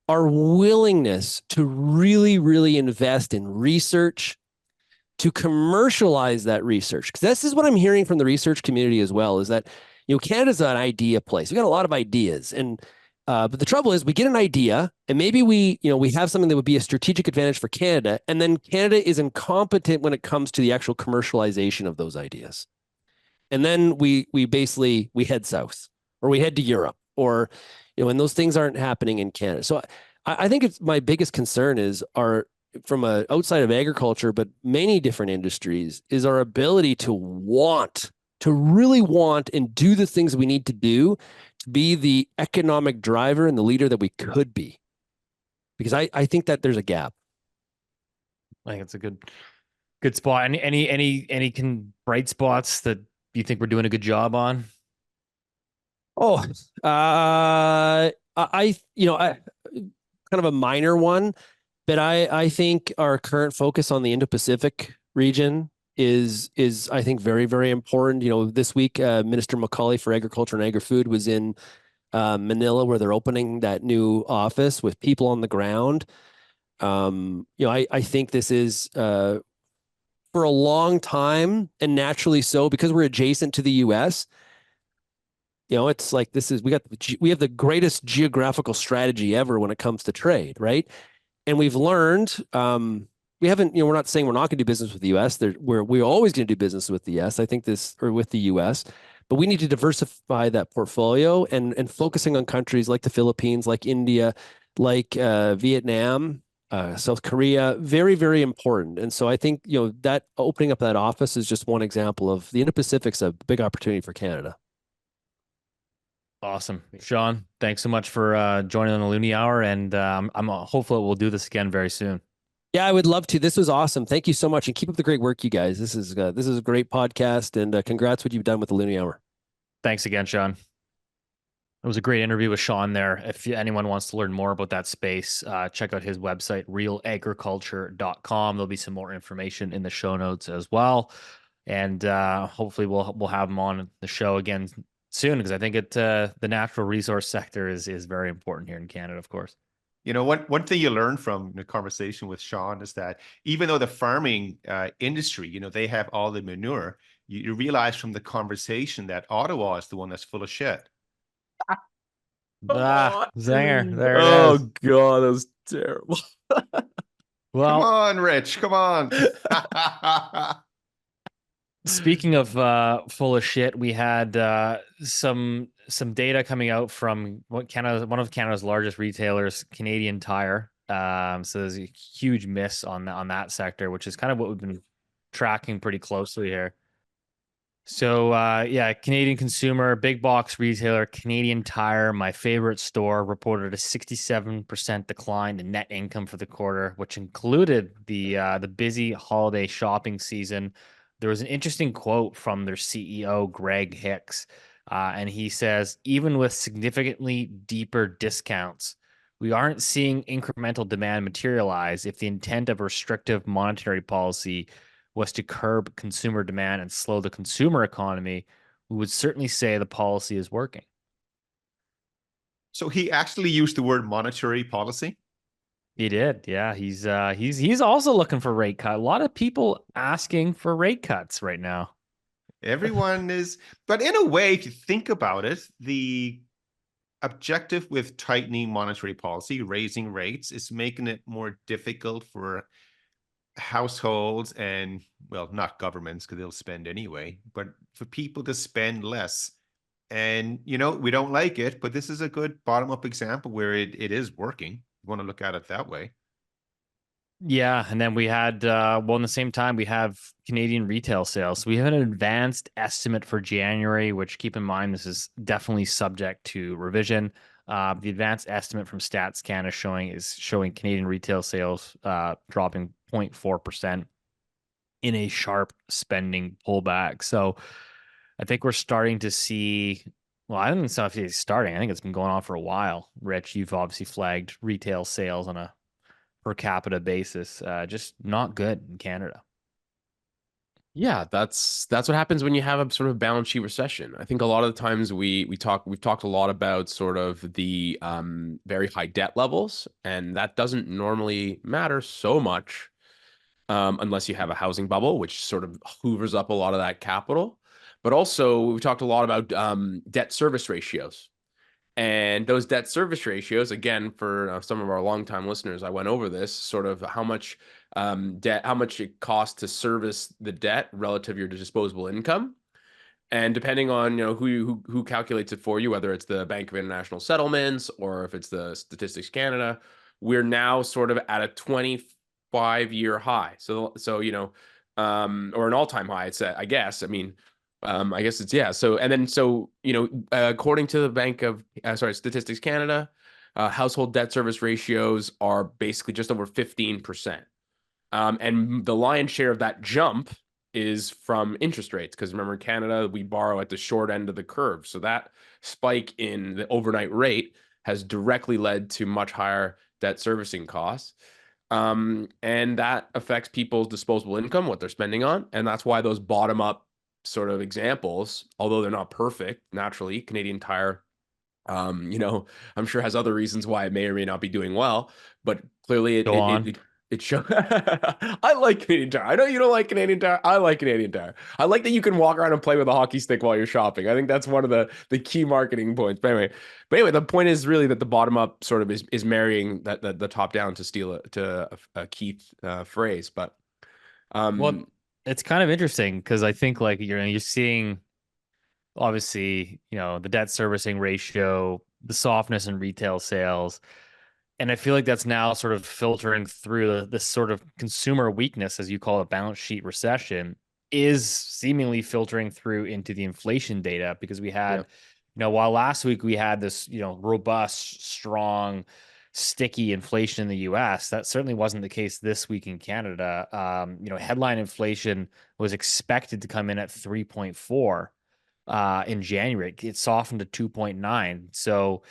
willingness to really, really invest in research, to commercialize that research. Because this is what I'm hearing from the research community as well, is that, Canada's an idea place. We got a lot of ideas. And but the trouble is we get an idea and maybe we have something that would be a strategic advantage for Canada. And then Canada is incompetent when it comes to the actual commercialization of those ideas. And then we head south or we head to Europe or, and those things aren't happening in Canada. So I think it's my biggest concern is from outside of agriculture, but many different industries, is our ability to really want and do the things we need to do to be the economic driver and the leader that we could be. Because I think that there's a gap. I think it's a good spot. Any bright spots that you think we're doing a good job on? Oh, I kind of a minor one, but I think our current focus on the Indo-Pacific region is I think very, very important. This week, Minister Macaulay for Agriculture and Agri-Food was in Manila, where they're opening that new office with people on the ground. I think this is for a long time, and naturally so, because we're adjacent to the U.S. It's like we have the greatest geographical strategy ever when it comes to trade, right? And we've learned we're not saying we're not going to do business with the U.S. We're always going to do business with the U.S. I think with the U.S. But we need to diversify that portfolio and focusing on countries like the Philippines, like India, like Vietnam, South Korea, very, very important. And so I think, that opening up that office is just one example of the Indo-Pacific's a big opportunity for Canada. Awesome. Shaun, thanks so much for joining on the Loonie Hour. And I'm hopeful we'll do this again very soon. Yeah, I would love to. This was awesome. Thank you so much. And keep up the great work, you guys. This is a great podcast, and congrats what you've done with the Loonie Hour. Thanks again, Shaun. It was a great interview with Shaun there. If anyone wants to learn more about that space, check out his website, realagriculture.com. There'll be some more information in the show notes as well. And hopefully we'll have him on the show again soon, because I think the natural resource sector is very important here in Canada, of course. One thing you learn from the conversation with Shaun is that even though the farming industry, they have all the manure, you realize from the conversation that Ottawa is the one that's full of shit. Zinger. There it Oh is. God, that was terrible. Well, come on, Rich. Come on. speaking of full of shit, we had some data coming out from one of Canada's largest retailers, Canadian Tire. So there's a huge miss on that sector, which is kind of what we've been tracking pretty closely here. So Canadian consumer, big box retailer, Canadian Tire, my favorite store, reported a 67% decline in net income for the quarter, which included the busy holiday shopping season. there was an interesting quote from their CEO, Greg Hicks. And he says, even with significantly deeper discounts, we aren't seeing incremental demand materialize if the intent of restrictive monetary policy was to curb consumer demand and slow the consumer economy. We would certainly say the policy is working. So he actually used the word monetary policy. He did, yeah. He's also looking for rate cut. A lot of people asking for rate cuts right now. Everyone is, but in a way, if you think about it, the objective with tightening monetary policy, raising rates, is making it more difficult for households and, well, not governments because they'll spend anyway, but for people to spend less. And, you know, we don't like it, but this is a good bottom-up example where it is working. You want to look at it that way. Yeah, and then we had in the same time we have Canadian retail sales. So we have an advanced estimate for January, which, keep in mind, this is definitely subject to revision. The advanced estimate from Stats Canada showing Canadian retail sales dropping 0.4% in a sharp spending pullback. So I think we're starting to see. Well, I don't know if it's starting. I think it's been going on for a while. Rich, you've obviously flagged retail sales on a per capita basis, just not good in Canada. Yeah, that's what happens when you have a sort of balance sheet recession. I think a lot of the times we've talked a lot about sort of the very high debt levels, and that doesn't normally matter so much unless you have a housing bubble, which sort of hoovers up a lot of that capital. But also, we've talked a lot about debt service ratios. And those debt service ratios, again, for some of our longtime listeners, I went over this sort of how much debt, how much it costs to service the debt relative to your disposable income. And depending on, you know, who calculates it for you, whether it's the Bank of International Settlements or if it's the Statistics Canada, we're now sort of at a 25-year high. So you know, or an all-time high. It's I guess. I mean. I guess it's, yeah. So, and then, so, you know, according to the Statistics Canada, household debt service ratios are basically just over 15%. And the lion's share of that jump is from interest rates. Because remember, in Canada, we borrow at the short end of the curve. So that spike in the overnight rate has directly led to much higher debt servicing costs. And that affects people's disposable income, what they're spending on. And that's why those bottom up sort of examples, although they're not perfect, naturally, Canadian Tire, you know, I'm sure has other reasons why it may or may not be doing well, but clearly it shows. I like Canadian Tire. I know you don't like Canadian Tire. I like Canadian Tire. I like that you can walk around and play with a hockey stick while you're shopping. I think that's one of the key marketing points. But anyway, the point is really that the bottom up sort of is marrying the top down, to steal a key phrase. But well, it's kind of interesting because I think, like, you're seeing, obviously, you know, the debt servicing ratio, the softness in retail sales, and I feel like that's now sort of filtering through this sort of consumer weakness, as you call it, balance sheet recession, is seemingly filtering through into the inflation data, because we had, you know, while last week we had this, you know, robust, strong, sticky inflation in the US, that certainly wasn't the case this week in Canada. You know, headline inflation was expected to come in at 3.4 in January. It softened to 2.9. So,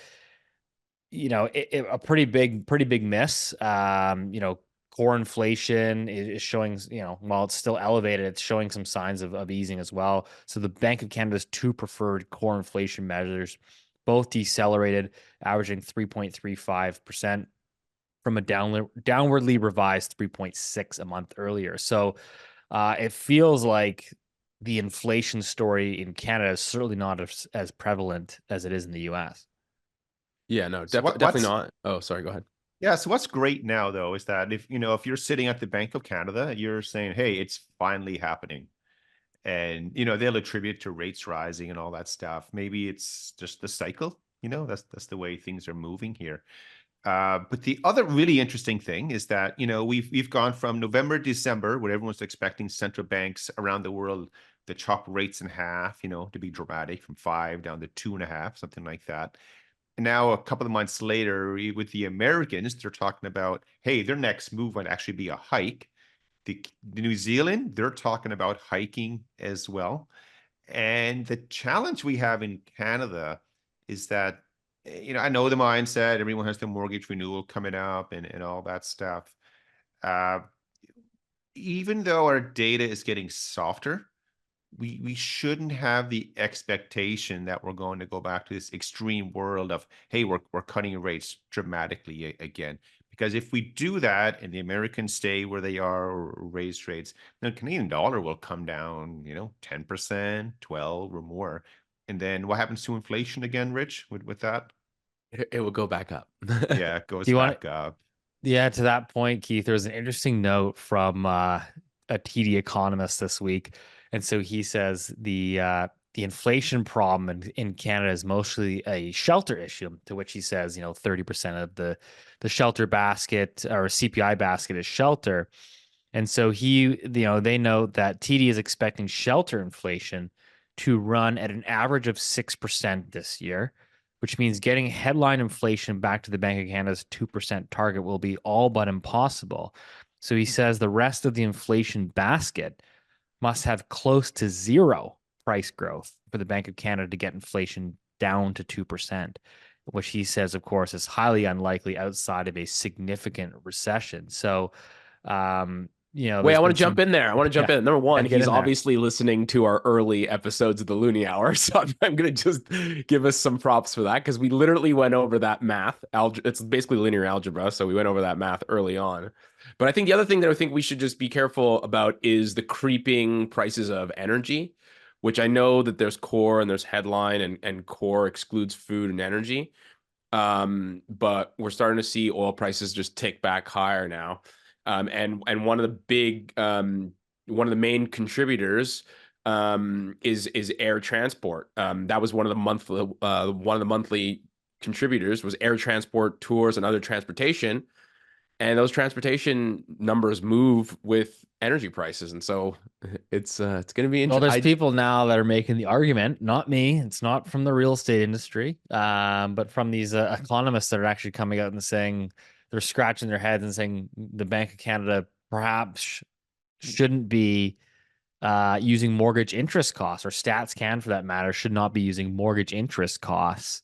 you know, a pretty big miss. You know, core inflation is showing, you know, while it's still elevated, it's showing some signs of easing as well. So the Bank of Canada's two preferred core inflation measures both decelerated, averaging 3.35% from a downwardly revised 3.6 a month earlier. So it feels like the inflation story in Canada is certainly not as prevalent as it is in the US. Yeah, no, So definitely not. Oh, sorry, go ahead. Yeah, so what's great now though is that if you're sitting at the Bank of Canada, you're saying, hey, it's finally happening. And they'll attribute to rates rising and all that stuff. Maybe it's just the cycle, that's the way things are moving here. But the other really interesting thing is that we've gone from November, December, where everyone's expecting central banks around the world to chop rates in half, to be dramatic, from 5 down to 2.5, something like that. And now a couple of months later, with the Americans, they're talking about, hey, their next move might actually be a hike. the New Zealand, they're talking about hiking as well. And the challenge we have in Canada is that, I know the mindset, everyone has the mortgage renewal coming up and all that stuff. Uh, Even though our data is getting softer, we shouldn't have the expectation that we're going to go back to this extreme world of, hey, we're cutting rates dramatically again. Because if we do that and the Americans stay where they are or raise rates, the Canadian dollar will come down, 10%, 12 or more. And then what happens to inflation again, Rich, with that? It will go back up. Yeah, it goes Do you want back up. Yeah, to that point, Keith, there was an interesting note from a TD economist this week, and so he says the inflation problem in Canada is mostly a shelter issue. To which he says, 30% of the shelter basket or CPI basket is shelter, and so they note that TD is expecting shelter inflation to run at an average of 6% this year, which means getting headline inflation back to the Bank of Canada's 2% target will be all but impossible. So he says the rest of the inflation basket must have close to zero price growth for the Bank of Canada to get inflation down to 2%, which he says, of course, is highly unlikely outside of a significant recession. So, Wait, I want to jump in there. I want to jump in. Number one, get he's in there. obviously listening to our early episodes of the Loonie Hour. So I'm going to just give us some props for that because we literally went over that math. It's basically linear algebra. So we went over that math early on. But I think the other thing that I think we should just be careful about is the creeping prices of energy, which I know that there's core and there's headline and core excludes food and energy. But we're starting to see oil prices just tick back higher now. And one of the main contributors is air transport. That was one of the monthly contributors was air transport, tours, and other transportation. And those transportation numbers move with energy prices, and so it's going to be interesting. Well, there's people now that are making the argument, not me. It's not from the real estate industry, but from these economists that are actually coming out and saying they're scratching their heads and saying the Bank of Canada perhaps shouldn't be using mortgage interest costs, or Stats Can, for that matter, should not be using mortgage interest costs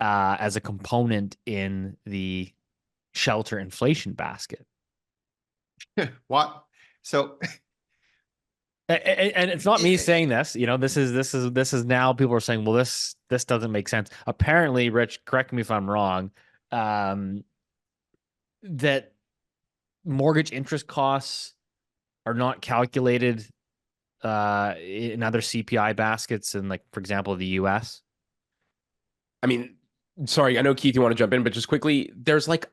as a component in the shelter inflation basket. What? So, and it's not me saying this. This is now people are saying, well, this doesn't make sense. Apparently, Rich, correct me if I'm wrong, that mortgage interest costs are not calculated in other CPI baskets in, like, for example, the US. I mean, sorry, I know, Keith, you want to jump in, but just quickly, there's like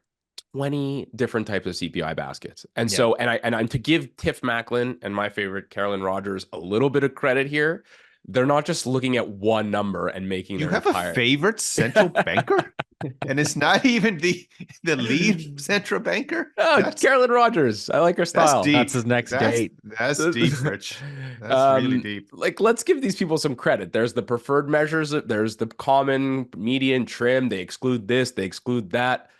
20 different types of CPI baskets. And so, and I'm to give Tiff Macklin and my favorite Carolyn Rogers a little bit of credit here. They're not just looking at one number and making you their have entire... a favorite central banker? And it's not even the lead central banker? Oh, Carolyn Rogers. I like her style. That's deep. That's his next date. That's deep, Rich. That's really deep. Like, let's give these people some credit. There's the preferred measures. There's the common, median, trim. They exclude this. They exclude that.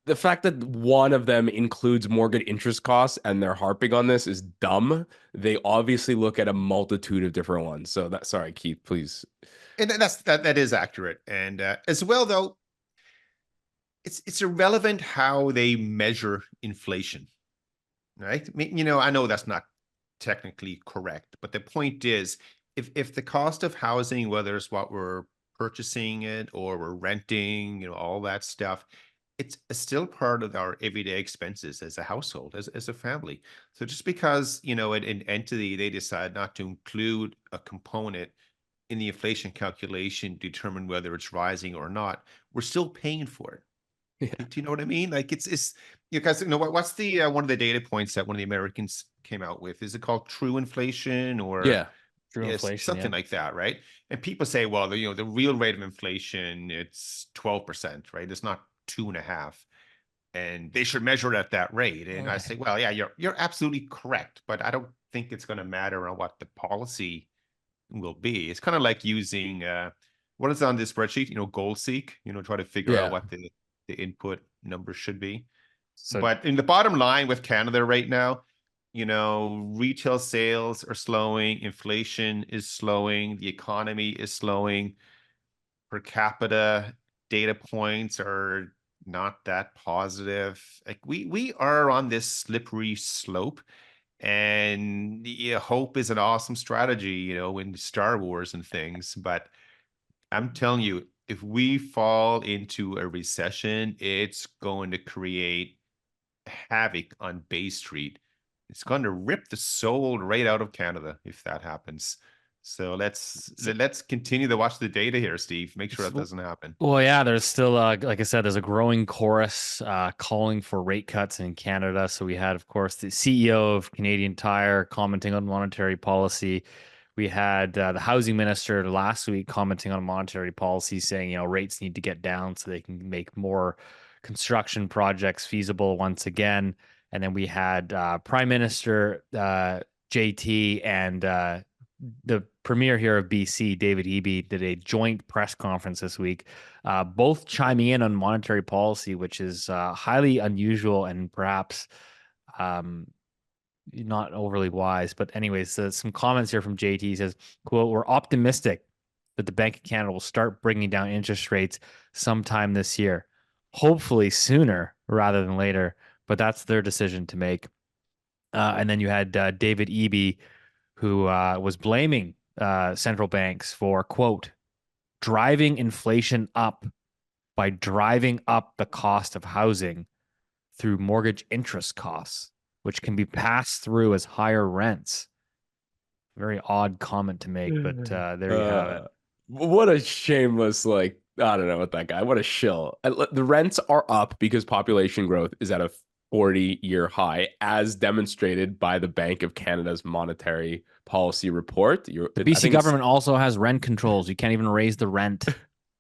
The fact that one of them includes mortgage interest costs and they're harping on this is dumb. They obviously look at a multitude of different ones. So sorry, Keith, please. And that is accurate. And as well, though, it's irrelevant how they measure inflation, right? I mean, I know that's not technically correct, but the point is, if the cost of housing, whether it's what we're purchasing it or we're renting, all that stuff, it's still part of our everyday expenses as a household, as a family. So just because, an entity, they decide not to include a component in the inflation calculation, determine whether it's rising or not, we're still paying for it. Yeah. Do you know what I mean? Like it's because what's the one of the data points that one of the Americans came out with? Is it called true inflation or true inflation, something like that, right? And people say, well, the real rate of inflation, it's 12%, right? It's not 2.5%, and they should measure it at that rate. And I say, well, yeah, you're absolutely correct, but I don't think it's going to matter on what the policy will be. It's kind of like using what is on this spreadsheet, goal seek, try to figure out what the input numbers should be. So, but in the bottom line with Canada right now, retail sales are slowing, inflation is slowing, the economy is slowing, per capita data points are not that positive. Like we are on this slippery slope, and yeah, hope is an awesome strategy, in Star Wars and things. But I'm telling you, if we fall into a recession, it's going to create havoc on Bay Street. It's going to rip the soul right out of Canada if that happens. So let's continue to watch the data here, Steve. Make sure that doesn't happen. Well, yeah, there's still, like I said, there's a growing chorus calling for rate cuts in Canada. So we had, of course, the CEO of Canadian Tire commenting on monetary policy. We had the housing minister last week commenting on monetary policy, saying, rates need to get down so they can make more construction projects feasible once again. And then we had Prime Minister JT and the premier here of BC, David Eby, did a joint press conference this week, both chiming in on monetary policy, which is highly unusual and perhaps not overly wise. But anyways, some comments here from JT. He says, quote, "We're optimistic that the Bank of Canada will start bringing down interest rates sometime this year, hopefully sooner rather than later, but that's their decision to make." And then you had David Eby, who was blaming central banks for, quote, "driving inflation up by driving up the cost of housing through mortgage interest costs, which can be passed through as higher rents." Very odd comment to make, but there you have it. What a shameless, I don't know what that guy, what a shill. The rents are up because population growth is at a 40-year high, as demonstrated by the Bank of Canada's monetary policy report. The BC government also has rent controls. You can't even raise the rent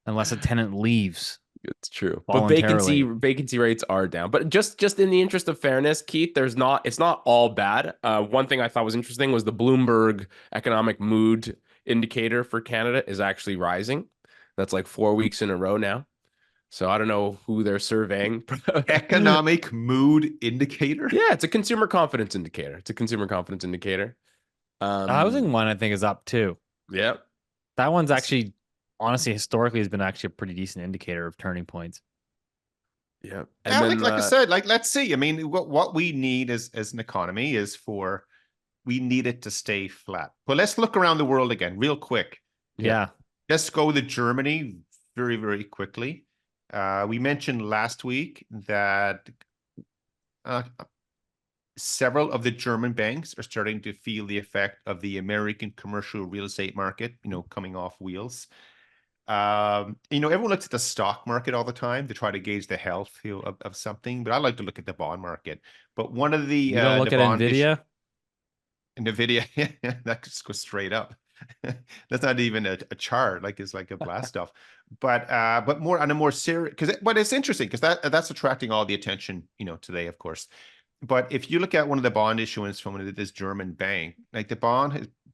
unless a tenant leaves. It's true, but vacancy rates are down. But just in the interest of fairness, Keith, it's not all bad. One thing I thought was interesting was the Bloomberg economic mood indicator for Canada is actually rising. That's like 4 weeks in a row now. So I don't know who they're surveying. Economic mood indicator? Yeah, it's a consumer confidence indicator. The housing one, I think, is up too. Yeah. That one's actually, honestly, historically has been actually a pretty decent indicator of turning points. Yeah. And then, like I said, let's see. I mean, what we need as an economy is we need it to stay flat. But let's look around the world again real quick. Yeah. Let's go to Germany very, very quickly. We mentioned last week that several of the German banks are starting to feel the effect of the American commercial real estate market, coming off wheels. Everyone looks at the stock market all the time to try to gauge the health of something, but I like to look at the bond market. But one of the you don't look at NVIDIA? NVIDIA, that just goes straight up. That's not even a chart, it's like a blast off. But more on a more serious, but it's interesting because that's attracting all the attention, today, of course. But if you look at one of the bond issuance from this German bank,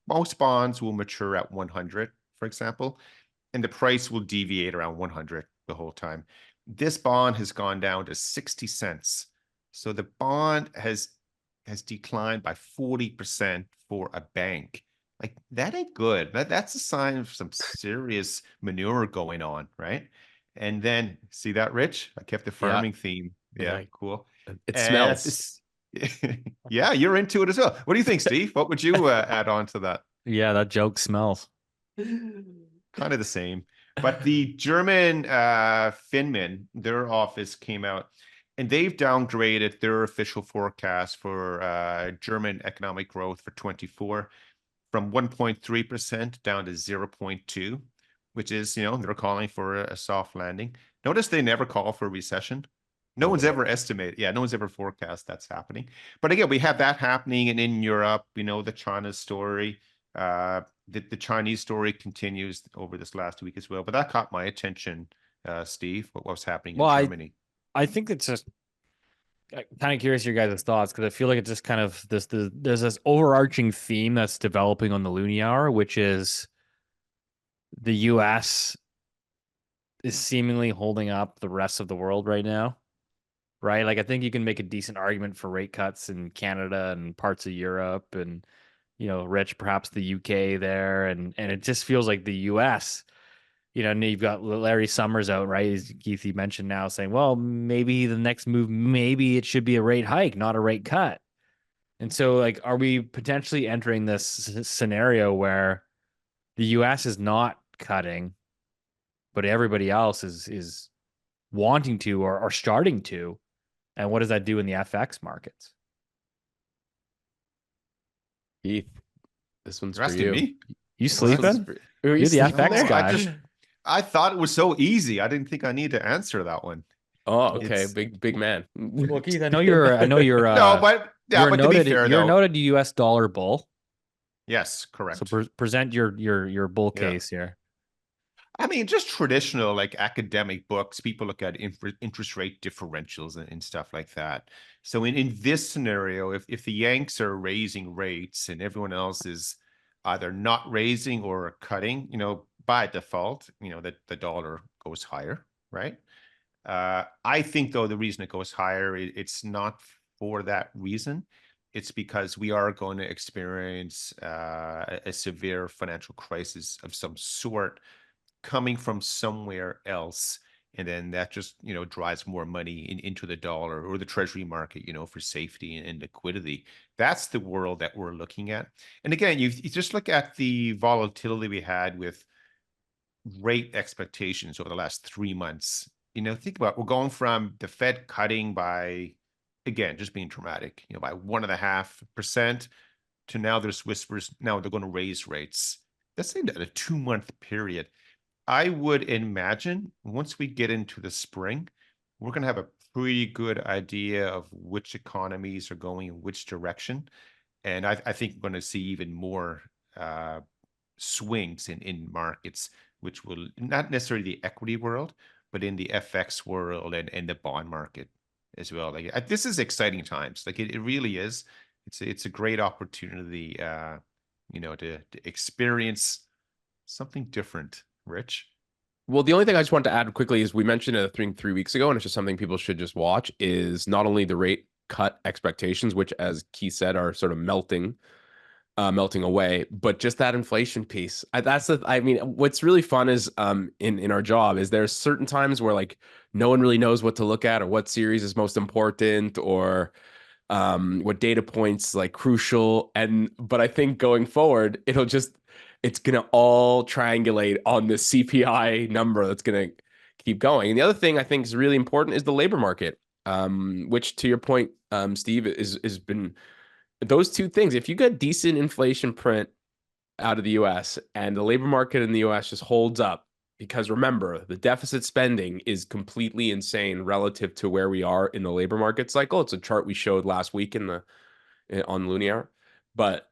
most bonds will mature at 100, for example, and the price will deviate around 100 the whole time. This bond has gone down to 60 cents. So the bond has declined by 40% for a bank. That ain't good. That's a sign of some serious manure going on, right? And then, see that, Rich? I kept the farming theme. Yeah, cool. It smells. Yeah, you're into it as well. What do you think, Steve? What would you add on to that? Yeah, that joke smells. Kind of the same. But the German Finman, their office came out, and they've downgraded their official forecast for German economic growth for 24 from 1.3% down to 0.2, which is, they're calling for a soft landing. Notice they never call for a recession. No one's ever estimated. Yeah, no one's ever forecast that's happening. But again, we have that happening, and in Europe, the China story, the Chinese story continues over this last week as well. But that caught my attention, Steve, what was happening in Germany. I think it's just kind of curious your guys' thoughts, because I feel like it's just kind of there's this overarching theme that's developing on the Loonie Hour, which is the U.S. is seemingly holding up the rest of the world right now. right? Like I think you can make a decent argument for rate cuts in Canada and parts of Europe and, Rich, perhaps the UK there. And it just feels like the US, and you've got Larry Summers out, right? As Keith, you mentioned now saying, well, maybe the next move, maybe it should be a rate hike, not a rate cut. And so, like, are we potentially entering this scenario where the US is not cutting, but everybody else is wanting to or starting to? And what does that do in the FX markets? Keith, this one's You're for asking you. me? You This one's sleeping? for- Are you You're the sleeping FX there? guy. I thought it was so easy. I didn't think I need to answer that one. Oh, okay. It's- Big man. Well, Keith, I know you're no, but yeah, you're but a to be noted fair, you're a though, noted US dollar bull. yes, correct. So present your bull Yeah. case here. I mean, just traditional like academic books, people look at interest rate differentials and stuff like that. So in this scenario, if the Yanks are raising rates and everyone else is either not raising or cutting, by default, that the dollar goes higher, right? I think though the reason it goes higher, it's not for that reason. It's because we are going to experience a severe financial crisis of some sort coming from somewhere else, and then that just drives more money into the dollar or the treasury market, for safety and liquidity. That's the world that we're looking at. And again, you just look at the volatility we had with rate expectations over the last 3 months. Think about, we're going from the Fed cutting by, again, just being dramatic, by 1.5% to now there's whispers now they're going to raise rates. That's in a 2-month period. I would imagine once we get into the spring, we're going to have a pretty good idea of which economies are going in which direction. And I think we're going to see even more swings in markets, which will not necessarily the equity world, but in the FX world and the bond market as well. Like this is exciting times. Like it really is. It's a great opportunity, to experience something different. Rich? Well, the only thing I just want to add quickly is we mentioned it 3 weeks ago, and it's just something people should just watch, is not only the rate cut expectations, which, as Keith said, are sort of melting away, but just that inflation piece. I mean, what's really fun is in our job is there's certain times where like no one really knows what to look at or what series is most important or what data points like crucial. But I think going forward, it's gonna all triangulate on the CPI number that's gonna keep going. And the other thing I think is really important is the labor market, which to your point, Steve, has been those two things. If you get decent inflation print out of the US and the labor market in the US just holds up, because remember, the deficit spending is completely insane relative to where we are in the labor market cycle. It's a chart we showed last week on Loonie Hour. But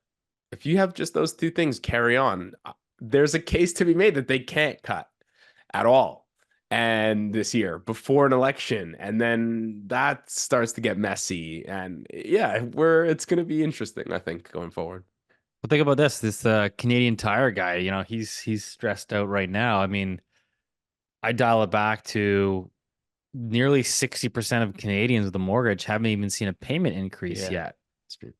if you have just those two things carry on, there's a case to be made that they can't cut at all. And this year before an election, and then that starts to get messy. And yeah, it's going to be interesting, I think, going forward. Well, think about this Canadian Tire guy, he's stressed out right now. I mean, I dial it back to nearly 60% of Canadians with a mortgage haven't even seen a payment increase yet. That's true.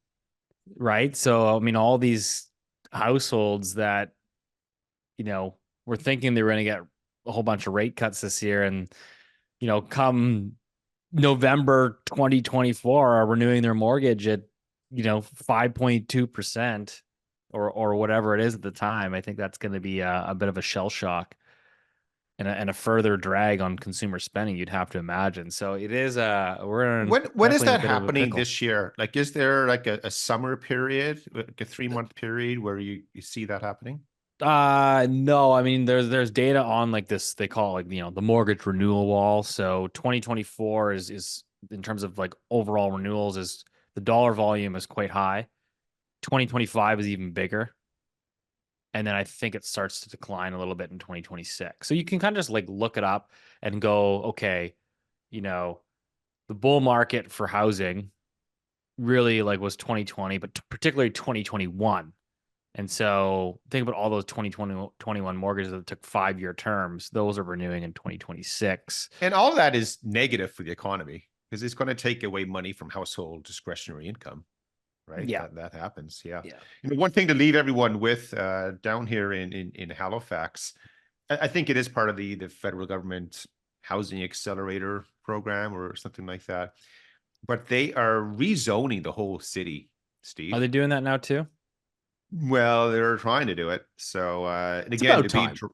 Right? So, I mean, all these households that, were thinking they were going to get a whole bunch of rate cuts this year, and, come November 2024 are renewing their mortgage at, 5.2% or whatever it is at the time. I think that's going to be a bit of a shell shock and a further drag on consumer spending, you'd have to imagine. So it is we're in When is definitely a that bit of a happening pickle. this year? Like, is there like a summer period, like a 3-month period where you see that happening? No, I mean there's data on like this, they call it like, the mortgage renewal wall. So 2024 is in terms of like overall renewals, is the dollar volume is quite high. 2025 is even bigger. And then I think it starts to decline a little bit in 2026. So you can kind of just like look it up and go, okay, the bull market for housing really like was 2020, but particularly 2021. And so think about all those 2021 mortgages that took 5-year terms. Those are renewing in 2026. And all of that is negative for the economy. because it's going to take away money from household discretionary income, right? Yeah. That happens. Yeah. Yeah. One thing to leave everyone with down here in Halifax, I think it is part of the federal government housing accelerator program or something like that. But they are rezoning the whole city, Steve. Are they doing that now too? Well, they're trying to do it. So, and It's again, about time. to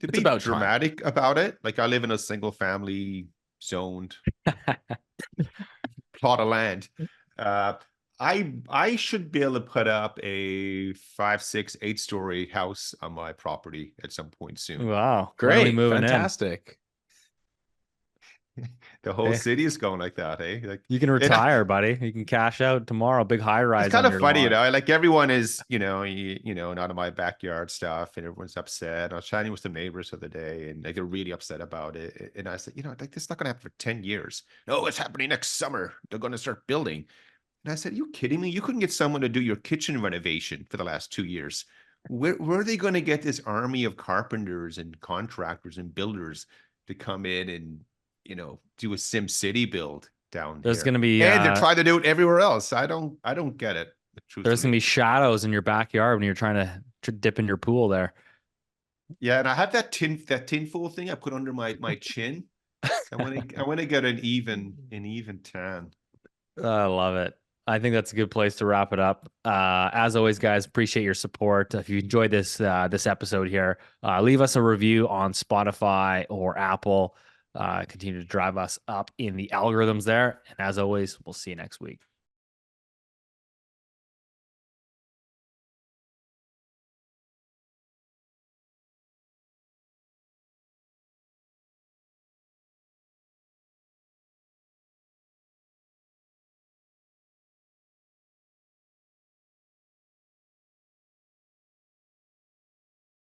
It's be about time. dramatic about it, like I live in a single family zoned plot of land. I should be able to put up a 5, 6, 8-story house on my property at some point soon. Wow. When are we Great. moving in? Fantastic. The whole Okay. city is going like that, eh? Like You can retire, buddy. You can cash out tomorrow. Big high rise. it's kind on of your funny, lawn. like everyone is, not in my backyard stuff, and everyone's upset. I was chatting with some neighbors the other day, and like they're really upset about it. And I said, like this is not going to happen for 10 years. No, it's happening next summer. They're going to start building. And I said, are you kidding me? You couldn't get someone to do your kitchen renovation for the last 2 years. Where are they going to get this army of carpenters and contractors and builders to come in and do a Sim City build down There's here? going to be And they're trying to do it everywhere else. I don't get it. there's going to be shadows in your backyard when you're trying to dip in your pool there. Yeah, and I have that tinfoil thing I put under my chin. I want to get an even tan. I love it. I think that's a good place to wrap it up. As always, guys, appreciate your support. If you enjoyed this episode here, leave us a review on Spotify or Apple. Continue to drive us up in the algorithms there. And as always, we'll see you next week.